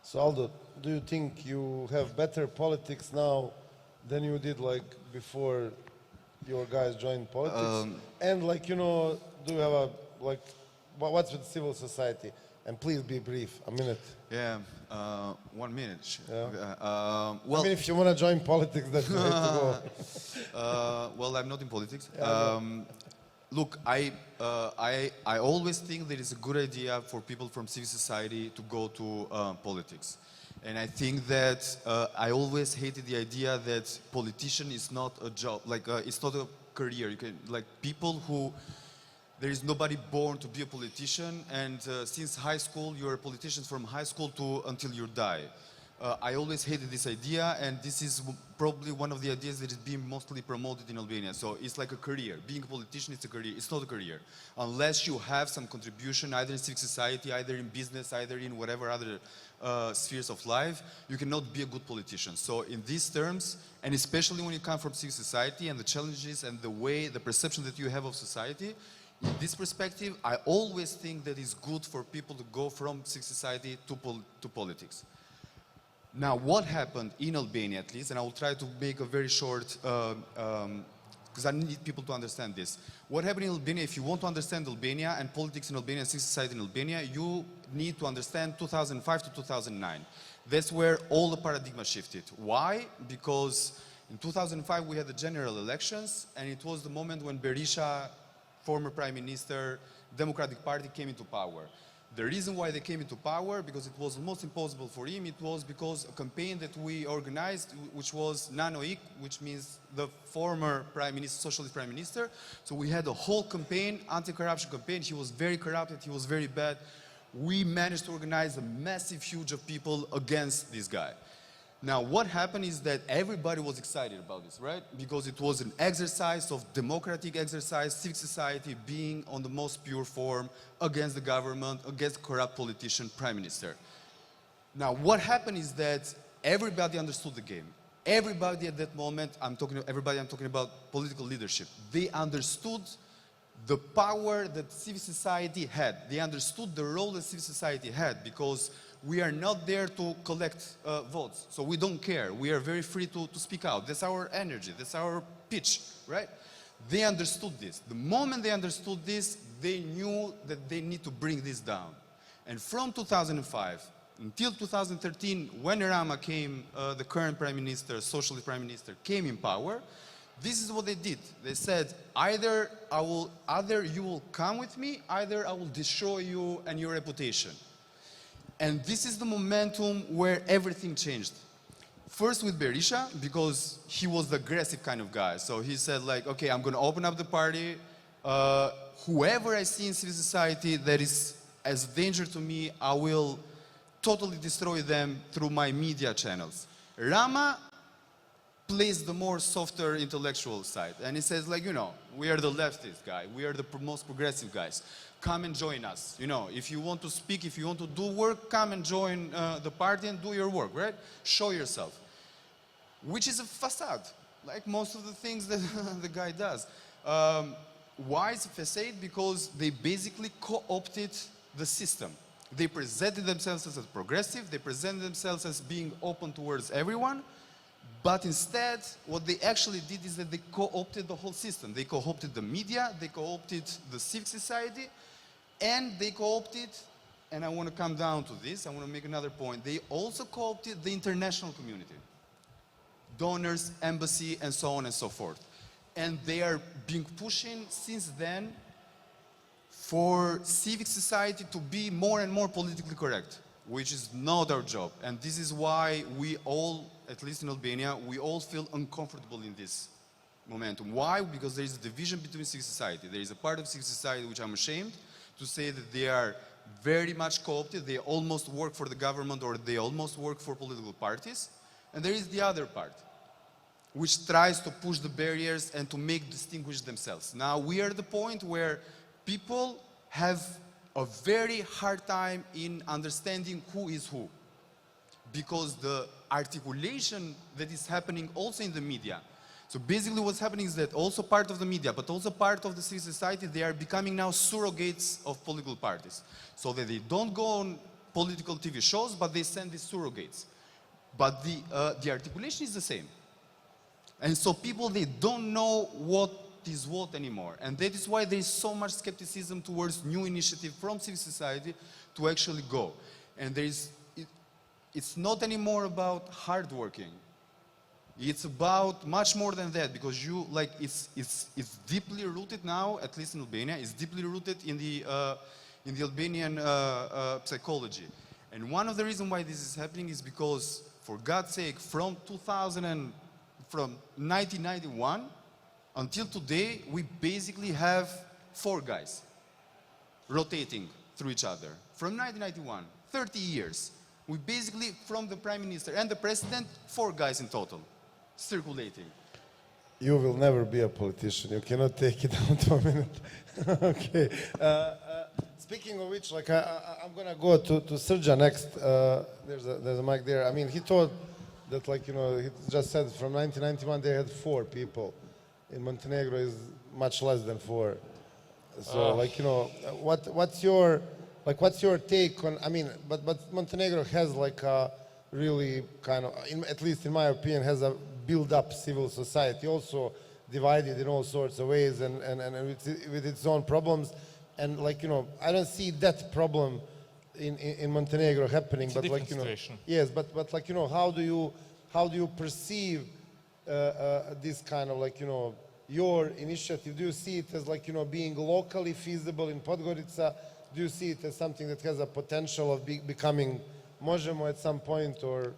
So Aldo, do you think you have better politics now than you did, like, before your guys joined politics? And, like, do you have what's with civil society? And please be brief, a minute. Yeah, 1 minute. Yeah. Well, I mean, if you want to join politics, that's the way to go. well, I'm not in politics. Yeah, Look, I always think that it's a good idea for people from civil society to go to politics. And I think that I always hated the idea that politician is not a job, like it's not a career. You can, like, people who, there is nobody born to be a politician, and since high school, you're a politician from high school to until you die. I always hated this idea, and this is probably one of the ideas that is being mostly promoted in Albania. So it's like a career. Being a politician is a career. It's not a career. Unless you have some contribution, either in civic society, either in business, either in whatever other spheres of life, you cannot be a good politician. So in these terms, and especially when you come from civic society and the challenges and the way, the perception that you have of society, in this perspective, I always think that it's good for people to go from civic society to politics. Now, what happened in Albania, at least, and I will try to make a very short, because I need people to understand this. What happened in Albania, if you want to understand Albania and politics in Albania and civil society in Albania, you need to understand 2005 to 2009. That's where all the paradigm shifted. Why? Because in 2005 we had the general elections, and it was the moment when Berisha, former prime minister, Democratic Party, came into power. The reason why they came into power, because it was almost impossible for him, it was because a campaign that we organized, which was Nanoik, which means the former prime minister, socialist prime minister. So we had a whole campaign, anti-corruption campaign. He was very corrupted, he was very bad. We managed to organize a massive huge of people against this guy. Now, what happened is that everybody was excited about this, right? Because it was an exercise of democratic exercise, civic society being on the most pure form against the government, against corrupt politician, prime minister. Now, what happened is that everybody understood the game. Everybody at that moment, I'm talking about political leadership. They understood the power that civil society had. They understood the role that civil society had, because we are not there to collect votes. So we don't care. We are very free to speak out. That's our energy. That's our pitch, right? They understood this. The moment they understood this, they knew that they need to bring this down. And from 2005 until 2013, when Rama came, the current prime minister, socialist prime minister, came in power, this is what they did. They said, either you will come with me, either I will destroy you and your reputation. And this is the momentum where everything changed. First with Berisha, because he was the aggressive kind of guy. So he said like, okay, I'm going to open up the party. Whoever I see in civil society that is as a danger to me, I will totally destroy them through my media channels. Rama plays the more softer intellectual side. And he says like, you know, we are the leftist guy. We are the most progressive guys. Come and join us. You know, if you want to speak, if you want to do work, come and join the party and do your work, right? Show yourself. Which is a facade, like most of the things that the guy does. Why is a facade? Because they basically co-opted the system. They presented themselves as progressive, they presented themselves as being open towards everyone, but instead, what they actually did is that they co-opted the whole system. They co-opted the media, they co-opted the civic society, and they co-opted, and I want to come down to this, I want to make another point, they also co-opted the international community. Donors, embassy, and so on and so forth. And they are being pushing since then for civic society to be more and more politically correct, which is not our job. And this is why we all, at least in Albania, we all feel uncomfortable in this momentum. Why? Because there is a division between civic society. There is a part of civic society which I'm ashamed to say that they are very much co-opted, they almost work for the government or they almost work for political parties. And there is the other part, which tries to push the barriers and to make distinguish themselves. Now we are at the point where people have a very hard time in understanding who is who. Because the articulation that is happening also in the media. So basically what's happening is that also part of the media, but also part of the civil society, they are becoming now surrogates of political parties. So that they don't go on political TV shows, but they send these surrogates. But the articulation is the same. And so people, they don't know what is what anymore. And that is why there is so much skepticism towards new initiative from civil society to actually go. And it's not anymore about hard working. It's about much more than that, because it's deeply rooted now, at least in Albania, it's deeply rooted in the Albanian psychology. And one of the reasons why this is happening is because, for God's sake, from 1991 until today, we basically have 4 guys rotating through each other. From 1991, 30 years. We basically, from the prime minister and the president, 4 guys in total, circulating. You will never be a politician. You cannot take it down to a minute. Okay. Speaking of which, like I'm gonna go to Srđan next. There's a mic there. I mean, he told that, like, you know, he just said from 1991 they had 4 people. In Montenegro is much less than 4. So, like, you know, what's your take on? I mean, but Montenegro has like a really kind of, at least in my opinion, has a build-up civil society, also divided in all sorts of ways and with its own problems. And, like, you know, I don't see that problem in Montenegro happening. It's a but like, different you know, situation. yes, but like, you know, how do you perceive this kind of, like, you know, your initiative? Do you see it as, like, you know, being locally feasible in Podgorica? Do you see it as something that has a potential of becoming Možemo at some point, or?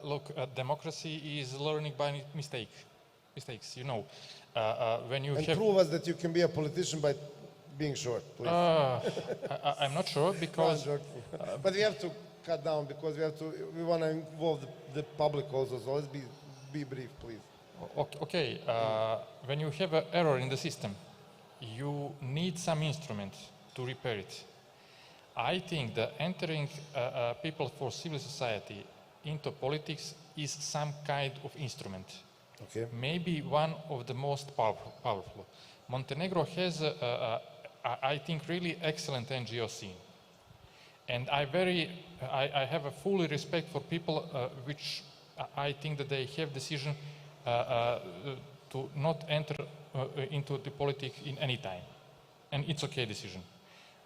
Look, democracy is learning by mistakes. You know, when you And have. prove us that you can be a politician by being short, please. I'm not sure No, because. I'm joking. But we have to cut down because we want to involve the public also. So let's be brief, please. Okay, when you have an error in the system, you need some instrument to repair it. I think that entering people for civil society into politics is some kind of instrument. Okay. Maybe one of the most powerful. Montenegro has, I think, really excellent NGO scene. And I have a fully respect for people which I think that they have decision to not enter into the politics in any time. And it's okay decision.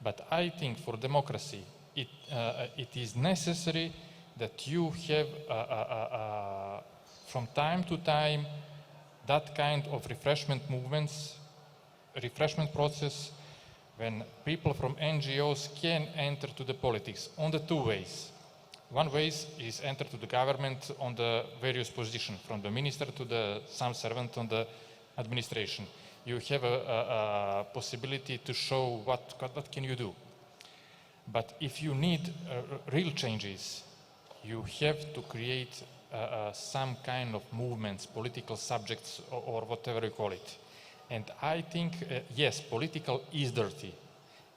But I think for democracy, it is necessary that you have from time to time that kind of refreshment movements, refreshment process, when people from NGOs can enter to the politics on the 2 ways. One way is enter to the government on the various positions, from the minister to some servant on the administration. You have a possibility to show what can you do. But if you need real changes, you have to create some kind of movements, political subjects, or whatever you call it. And I think, yes, political is dirty.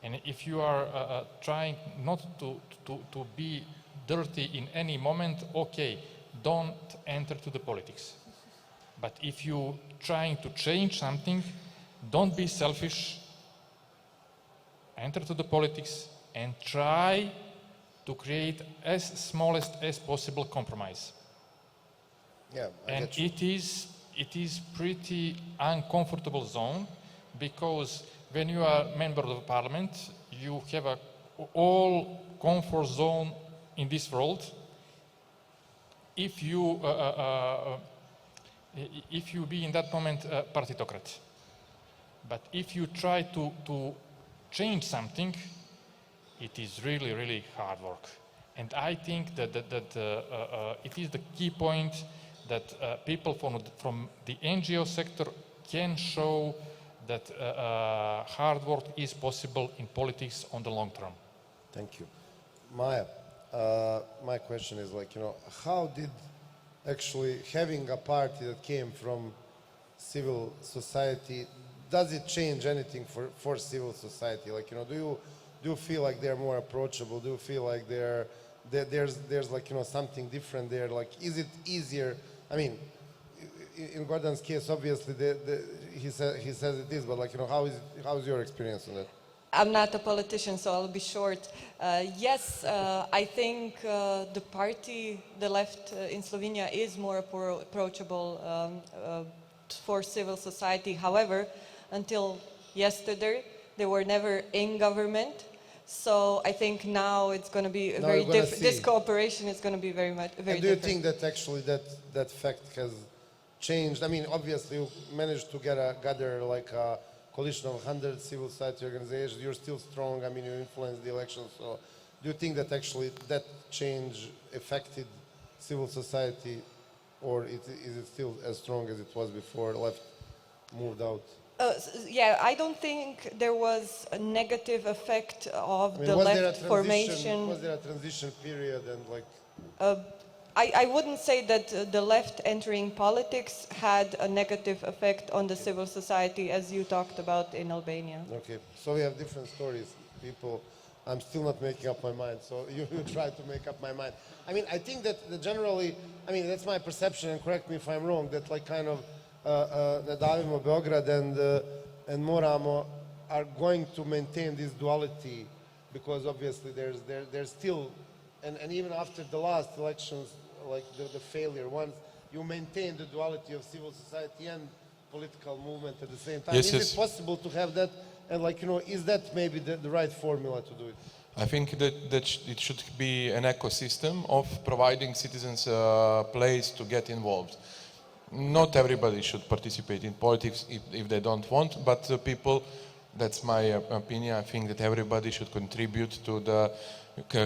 And if you are trying not to be dirty in any moment, okay, don't enter to the politics. But if you trying to change something, don't be selfish, enter to the politics and try to create as smallest as possible compromise. Yeah, I And get you. it is pretty uncomfortable zone, because when you are a member of parliament, you have a all comfort zone in this world. If you be in that moment a partitocrat, but if you try to change something, it is really, really hard work. And I think that it is the key point that people from the NGO sector can show that hard work is possible in politics on the long term. Thank you. Maya, my question is, like, you know, how did actually having a party that came from civil society, does it change anything for civil society? Like, you know, do you feel like they're more approachable? Do you feel like there's like, you know, something different there? Like, is it easier? I mean, in Gordon's case, obviously, he says it is, but, like, you know, how is your experience on that? I'm not a politician, so I'll be short. Yes, I think the party, the left in Slovenia, is more approachable for civil society. However, until yesterday, they were never in government. So I think now it's going to be a very different. This cooperation is going to be very different. Do you think that actually that fact has changed? I mean, obviously, you managed to gather like a coalition of 100 civil society organizations. You're still strong. I mean, you influenced the elections. So, do you think that actually that change affected civil society, or is it still as strong as it was before left moved out? Yeah, I don't think there was a negative effect of I mean, the was there a left transition? formation. Was there a transition period and like? I wouldn't say that the left entering politics had a negative effect on the civil society as you talked about in Albania. Okay, so we have different stories. People, I'm still not making up my mind. So you try to make up my mind. I mean, I think that generally, I mean, that's my perception, and correct me if I'm wrong. That like kind of that Davimo Beograd and Moramo are going to maintain this duality, because obviously there's still, and even after the last elections, like the failure ones, you maintain the duality of civil society and political movement at the same time. Yes, Is yes. it possible to have that? And like, you know, is that maybe the right formula to do it? I think that it should be an ecosystem of providing citizens a place to get involved. Not everybody should participate in politics if they don't want, but people, that's my opinion, I think that everybody should contribute to the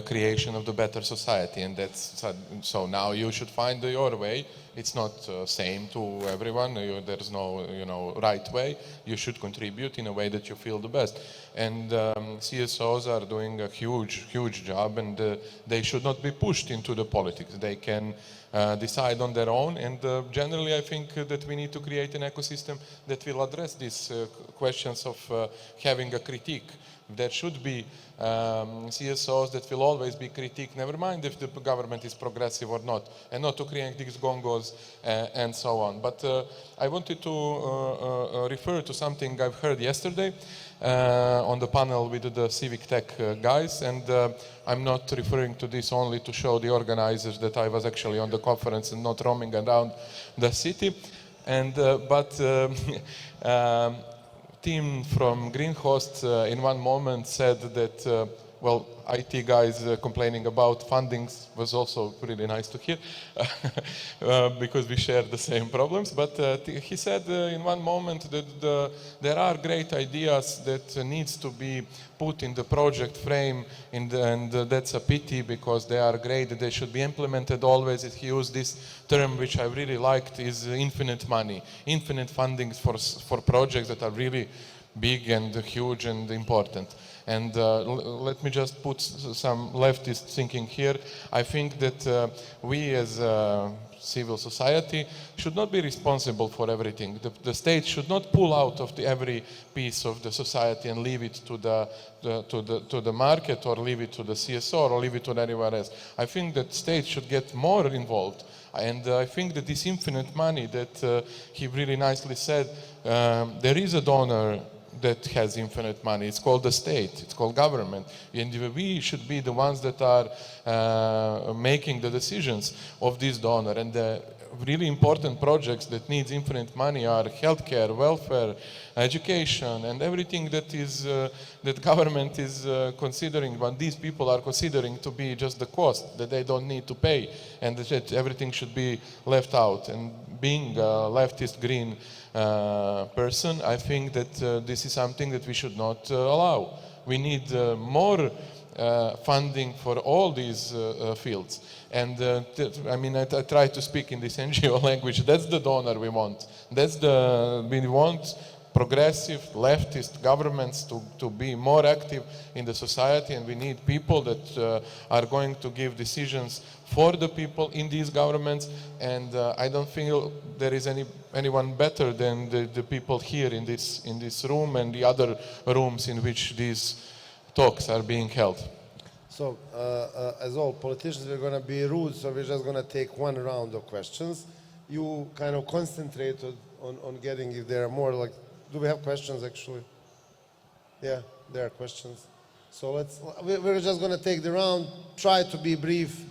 creation of the better society, and that's so now you should find your way. It's not same to everyone. There's no right way. You should contribute in a way that you feel the best, and CSOs are doing a huge job, and they should not be pushed into the politics. They can decide on their own, and generally I think that we need to create an ecosystem that will address these questions of having a critique. There should be CSOs that will always be critiqued, never mind if the government is progressive or not, and not to create these gongos and so on. But I wanted to refer to something I've heard yesterday on the panel with the civic tech guys, and I'm not referring to this only to show the organizers that I was actually on the conference and not roaming around the city, and team from Greenhost in one moment said that well, IT guys complaining about fundings was also really nice to hear because we share the same problems. But he said in one moment that there are great ideas that needs to be put in the project frame, and that's a pity because they are great. They should be implemented always. He used this term, which I really liked, is infinite money, infinite fundings for projects that are really big and huge and important. And let me just put some leftist thinking here. I think that we as civil society should not be responsible for everything. The state should not pull out of every piece of the society and leave it to the market, or leave it to the CSO, or leave it to anywhere else. I think that state should get more involved. And I think that this infinite money that he really nicely said, there is a donor that has infinite money. It's called the state, it's called government. And we should be the ones that are making the decisions of this donor. And the really important projects that needs infinite money are healthcare, welfare, education, and everything that is that government is considering, but these people are considering to be just the cost that they don't need to pay, and that everything should be left out. And being a leftist green person, I think that this is something that we should not allow. We need more funding for all these fields. And I mean, I try to speak in this NGO language. That's the donor we want. We want progressive leftist governments to be more active in the society, and we need people that are going to give decisions for the people in these governments. And I don't feel there is anyone better than the people here in this room and the other rooms in which these talks are being held. So, as all politicians, we're going to be rude, so we're just going to take one round of questions. You kind of concentrate on getting, if there are more, like, do we have questions actually? Yeah, there are questions. So we're just going to take the round, try to be brief.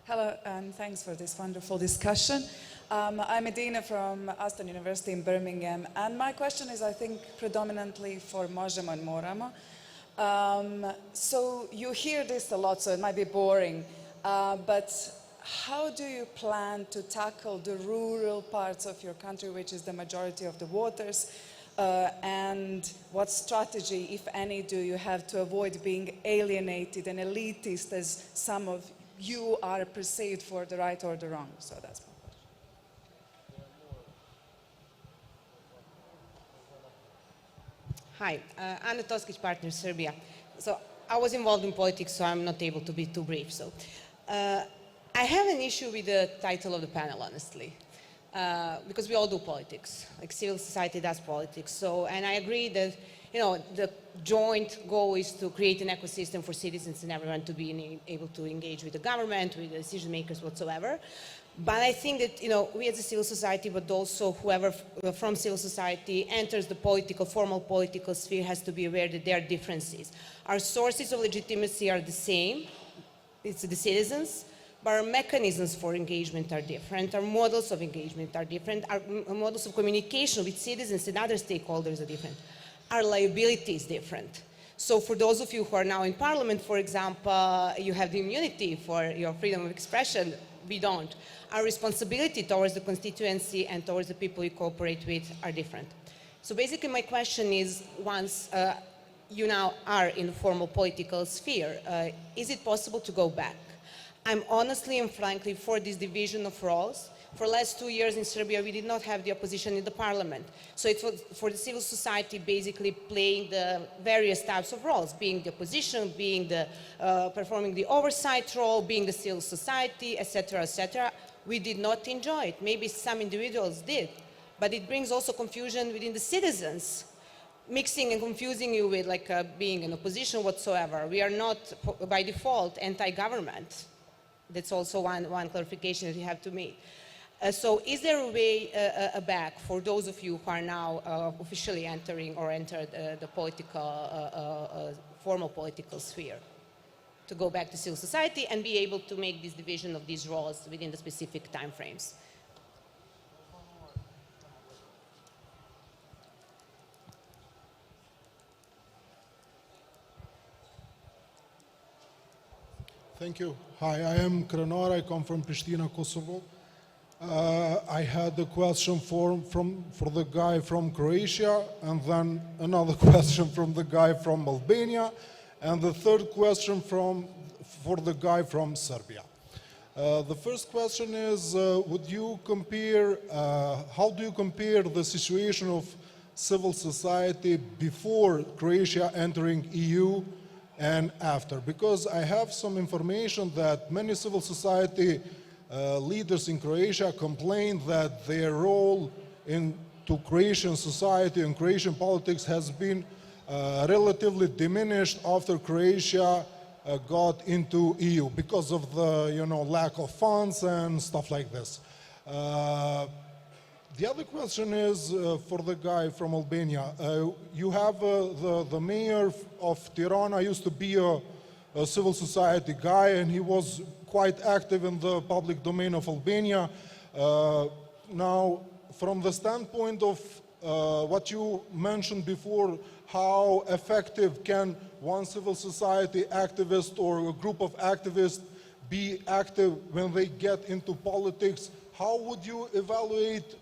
Hello, and thanks for this wonderful discussion. I'm Medina from Aston University in Birmingham, and my question is, I think, predominantly for Možemo and Moramo. So you hear this a lot, so it might be boring, but how do you plan to tackle the rural parts of your country, which is the majority of the voters? And what strategy, if any, do you have to avoid being alienated and elitist as some of you are perceived for the right or the wrong? So that's my question. Hi, Anna Toskic, Partner Serbia. So I was involved in politics, so I'm not able to be too brief. So I have an issue with the title of the panel, honestly, because we all do politics. Like civil society does politics. So, and I agree that the joint goal is to create an ecosystem for citizens and everyone to be able to engage with the government, with the decision makers whatsoever. But I think that we as a civil society, but also whoever from civil society enters the formal political sphere has to be aware that there are differences. Our sources of legitimacy are the same, it's the citizens, but our mechanisms for engagement are different, our models of engagement are different, our models of communication with citizens and other stakeholders are different. Our liability is different. So for those of you who are now in parliament, for example, you have the immunity for your freedom of expression, we don't. Our responsibility towards the constituency and towards the people you cooperate with are different. So basically my question is, once you now are in the formal political sphere, is it possible to go back? I'm honestly and frankly for this division of roles. For the last 2 years in Serbia, we did not have the opposition in the parliament. So it was for the civil society basically playing the various types of roles, being the opposition, being the performing the oversight role, being the civil society, etc., etc. We did not enjoy it. Maybe some individuals did, but it brings also confusion within the citizens, mixing and confusing you with being an opposition whatsoever. We are not by default anti-government. That's also one clarification that you have to make. So is there a way back for those of you who are now officially entering or entered the formal political sphere to go back to civil society and be able to make this division of these roles within the specific time frames? Thank you. Hi, I am Kranar. I come from Pristina, Kosovo. I had a question for the guy from Croatia, and then another question from the guy from Albania, and the third question for the guy from Serbia. The first question is, how do you compare the situation of civil society before Croatia entering EU and after? Because I have some information that many civil society leaders in Croatia complained that their role into Croatian society and Croatian politics has been relatively diminished after Croatia got into EU because of the lack of funds and stuff like this. The other question is for the guy from Albania. You have the mayor of Tirana used to be a civil society guy, and he was quite active in the public domain of Albania. Now, from the standpoint of what you mentioned before, how effective can one civil society activist or a group of activists be active when they get into politics? How would you evaluate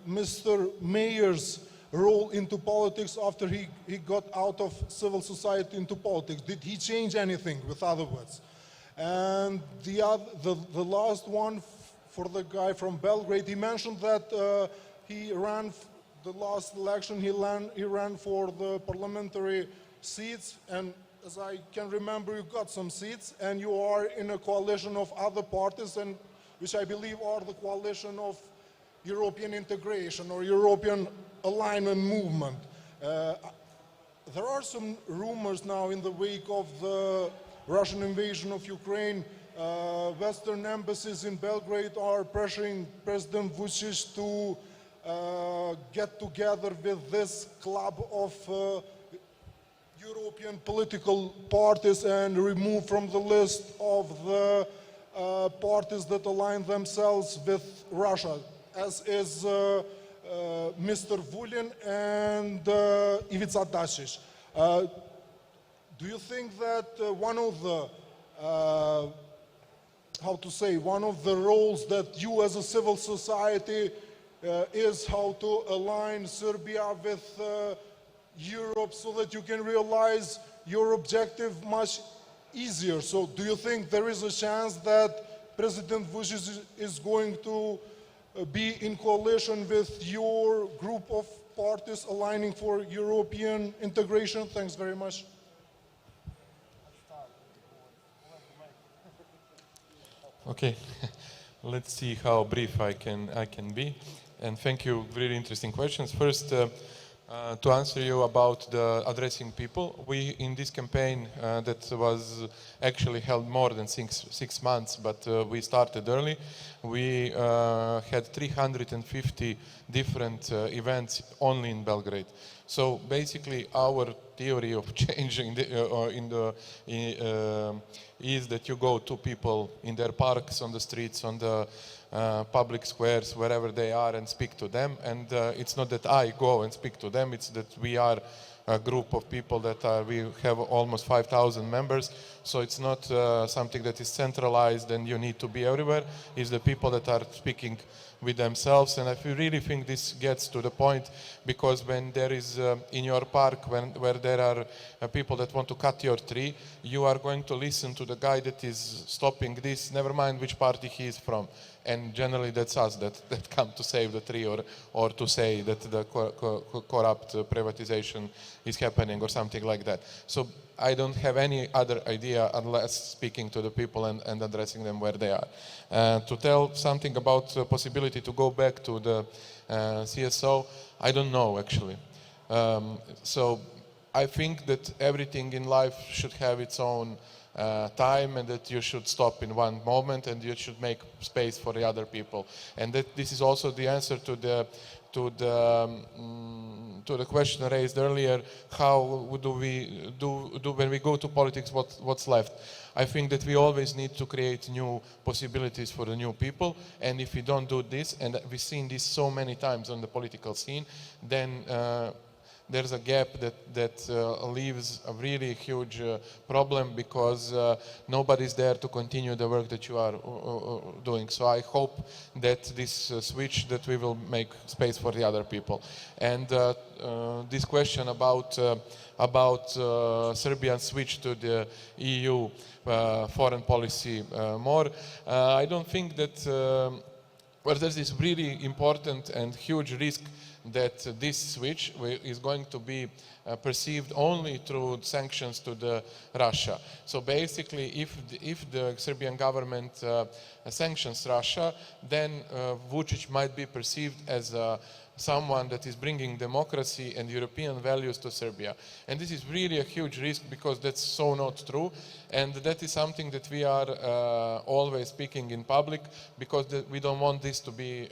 Mr. Mayor's role into politics after he got out of civil society into politics? Did he change anything, with other words? And the last one for the guy from Belgrade, he mentioned that he ran the last election, he ran for the parliamentary seats, and as I can remember, you got some seats, and you are in a coalition of other parties, and which I believe are the coalition of European integration or European alignment movement. There are some rumors now in the wake of the Russian invasion of Ukraine. Western embassies in Belgrade are pressuring President Vučić to get together with this club of European political parties and remove from the list of the parties that align themselves with Russia, as is Mr. Vulin and Ivica Dačić. Do you think that one of the, one of the roles that you as a civil society is how to align Serbia with Europe so that you can realize your objective much easier. So do you think there is a chance that President Vučić is going to be in coalition with your group of parties aligning for European integration? Thanks very much. Okay, let's see how brief I can be. And thank you, really interesting questions. First, to answer you about the addressing people, we in this campaign that was actually held more than six months, but we started early. We had 350 different events only in Belgrade. So basically, our theory of changing is that you go to people in their parks, on the streets, on the public squares, wherever they are, and speak to them. And it's not that I go and speak to them, it's that we are a group of people that we have almost 5,000 members. So it's not something that is centralized and you need to be everywhere. It's the people that are speaking with themselves. And I really think this gets to the point, because when there is in your park, where there are people that want to cut your tree, you are going to listen to the guy that is stopping this, never mind which party he is from. And generally that's us that come to save the tree, or to say that the corrupt privatization is happening or something like that. So I don't have any other idea unless speaking to the people and addressing them where they are. To tell something about the possibility to go back to the CSO, I don't know actually. So I think that everything in life should have its own time, and that you should stop in one moment and you should make space for the other people. And that this is also the answer to the question raised earlier: how do we do when we go to politics? What's left? I think that we always need to create new possibilities for the new people, and if we don't do this, and we've seen this so many times on the political scene, then there's a gap that leaves a really huge problem, because nobody's there to continue the work that you are doing. So I hope that this switch, that we will make space for the other people. And this question about Serbian switch to the EU foreign policy more, I don't think that well, there's this really important and huge risk that this switch is going to be perceived only through sanctions to the Russia. So basically, if the Serbian government sanctions Russia, then Vučić might be perceived as someone that is bringing democracy and European values to Serbia. And this is really a huge risk, because that's so not true. And that is something that we are always speaking in public, because we don't want this to be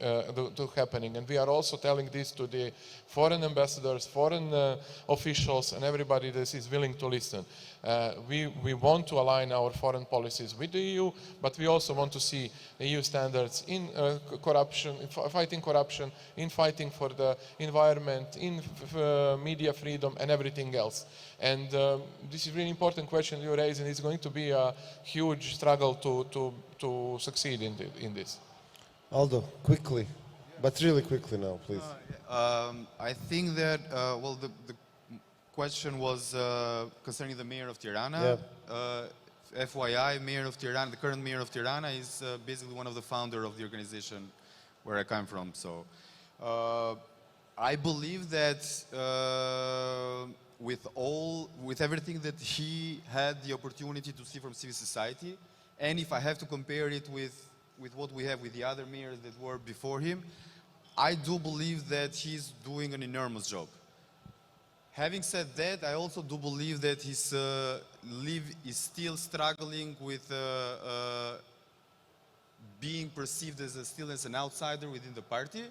happening. And we are also telling this to the foreign ambassadors, foreign officials, and everybody that is willing to listen. We want to align our foreign policies with the EU, but we also want to see EU standards in corruption, fighting corruption, in fighting for the environment, in media freedom, and everything else. And this is a really important question you raise, and it's going to be a huge struggle to succeed in this. Aldo, quickly, but really quickly now, please. I think that, well, the question was concerning the mayor of Tirana. Yeah. FYI, mayor of Tirana, the current mayor of Tirana, is basically one of the founders of the organization where I come from. So I believe that with everything that he had the opportunity to see from civil society, and if I have to compare it with what we have with the other mayors that were before him, I do believe that he's doing an enormous job. Having said that, I also do believe that his is still struggling with being perceived as still as an outsider within the party,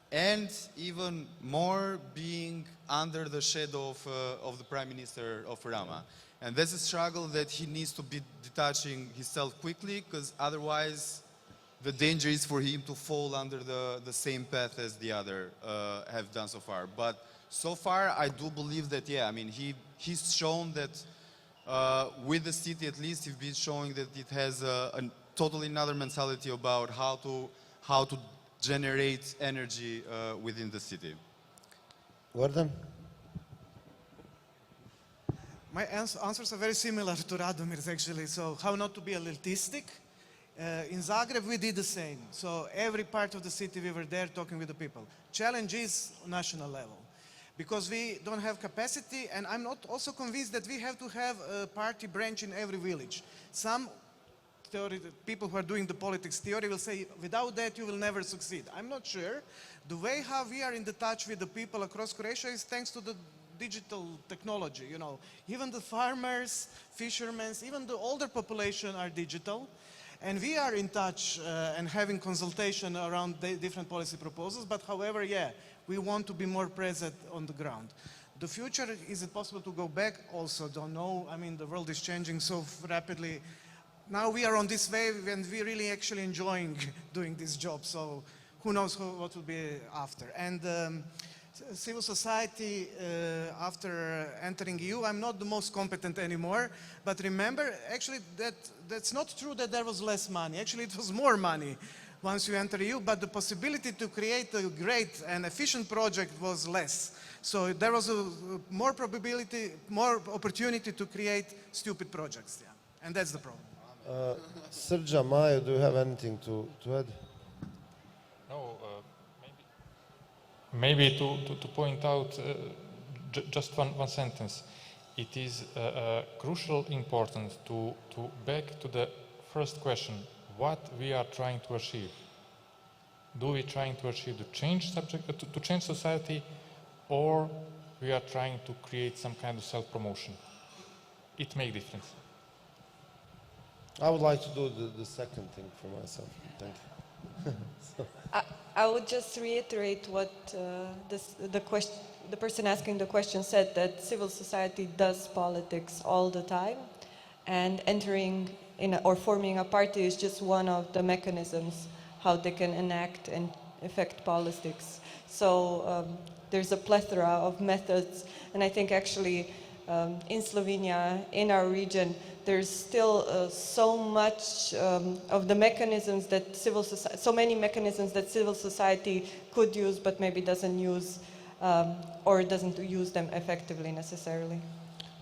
and even more being under the shadow of the Prime Minister of Rama. And that's a struggle that he needs to be detaching himself quickly, because otherwise the danger is for him to fall under the same path as the other have done so far. But so far, I do believe that, yeah, I mean, he's shown that with the city, at least, he's been showing that it has a totally another mentality about how to generate energy within the city. Gordon? My answers are very similar to Radomir's actually. So how not to be elitistic? In Zagreb we did the same. So every part of the city we were there talking with the people. Challenge is national level. Because we don't have capacity, and I'm not also convinced that we have to have a party branch in every village. Some people who are doing the politics theory will say, without that you will never succeed. I'm not sure. The way how we are in the touch with the people across Croatia is thanks to the digital technology, you know. Even the farmers, fishermen, even the older population are digital. And we are in touch and having consultation around the different policy proposals, but however, yeah, we want to be more present on the ground. The future, is it possible to go back? Also don't know. I mean, the world is changing so rapidly. Now we are on this wave and we're really actually enjoying doing this job. So who knows what will be after. And civil society, after entering EU, I'm not the most competent anymore. But remember, actually, that's not true that there was less money. Actually, it was more money once you enter EU, but the possibility to create a great and efficient project was less. So there was more probability, more opportunity to create stupid projects. Yeah. And that's the problem. Srđan, Maja, do you have anything to add? No, maybe to point out just one sentence. It is crucial important to back to the first question, what we are trying to achieve. Do we trying to achieve the change subject, to change society, or we are trying to create some kind of self-promotion? It makes difference. I would like to do the second thing for myself. Thank you. I would just reiterate what the person asking the question said, that civil society does politics all the time, and entering in or forming a party is just one of the mechanisms how they can enact and affect politics. So there's a plethora of methods, and I think actually in Slovenia, in our region, there's still so much of the mechanisms that so many mechanisms that civil society could use, but maybe doesn't use or doesn't use them effectively necessarily.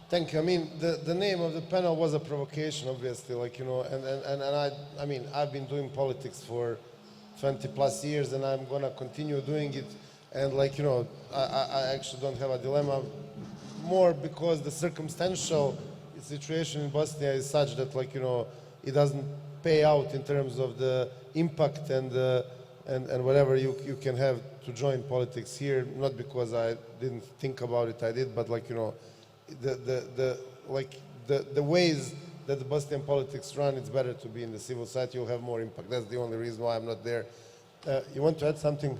Thank you. I mean, the name of the panel was a provocation, obviously, like, you know, and I mean, I've been doing politics for 20 plus years, and I'm gonna continue doing it. And like, you know, I actually don't have a dilemma, more because the circumstantial situation in Bosnia is such that, like, you know, it doesn't pay out in terms of the impact and whatever you can have to join politics here. Not because I didn't think about it, I did, but like, you know, the ways that the Bosnian politics run, it's better to be in the civil society. You'll have more impact. That's the only reason why I'm not there. You want to add something?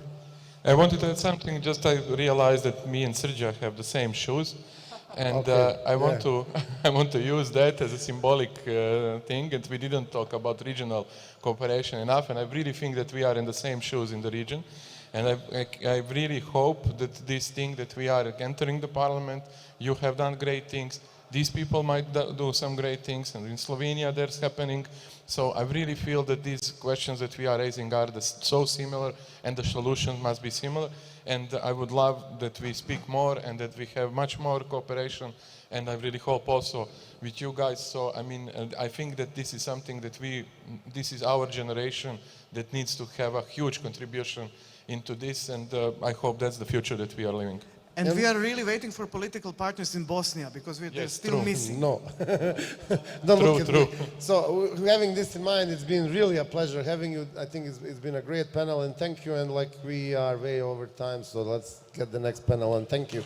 I wanted to add something. Just I realized that me and Srđan have the same shoes, and Okay, I want to use that as a symbolic thing. And we didn't talk about regional cooperation enough, and I really think that we are in the same shoes in the region. And I really hope that this thing that we are entering the parliament, you have done great things. These people might do some great things, and in Slovenia there's happening. So I really feel that these questions that we are raising are so similar, and the solution must be similar. And I would love that we speak more and that we have much more cooperation. And I really hope also with you guys. So I mean, I think that this is something that this is our generation that needs to have a huge contribution into this. And I hope that's the future that we are living. And we are really waiting for political partners in Bosnia, because they're still missing. No. Don't look at me. So having this in mind, it's been really a pleasure having you. I think it's been a great panel, and thank you. And like, we are way over time, so let's get the next panel on. Thank you.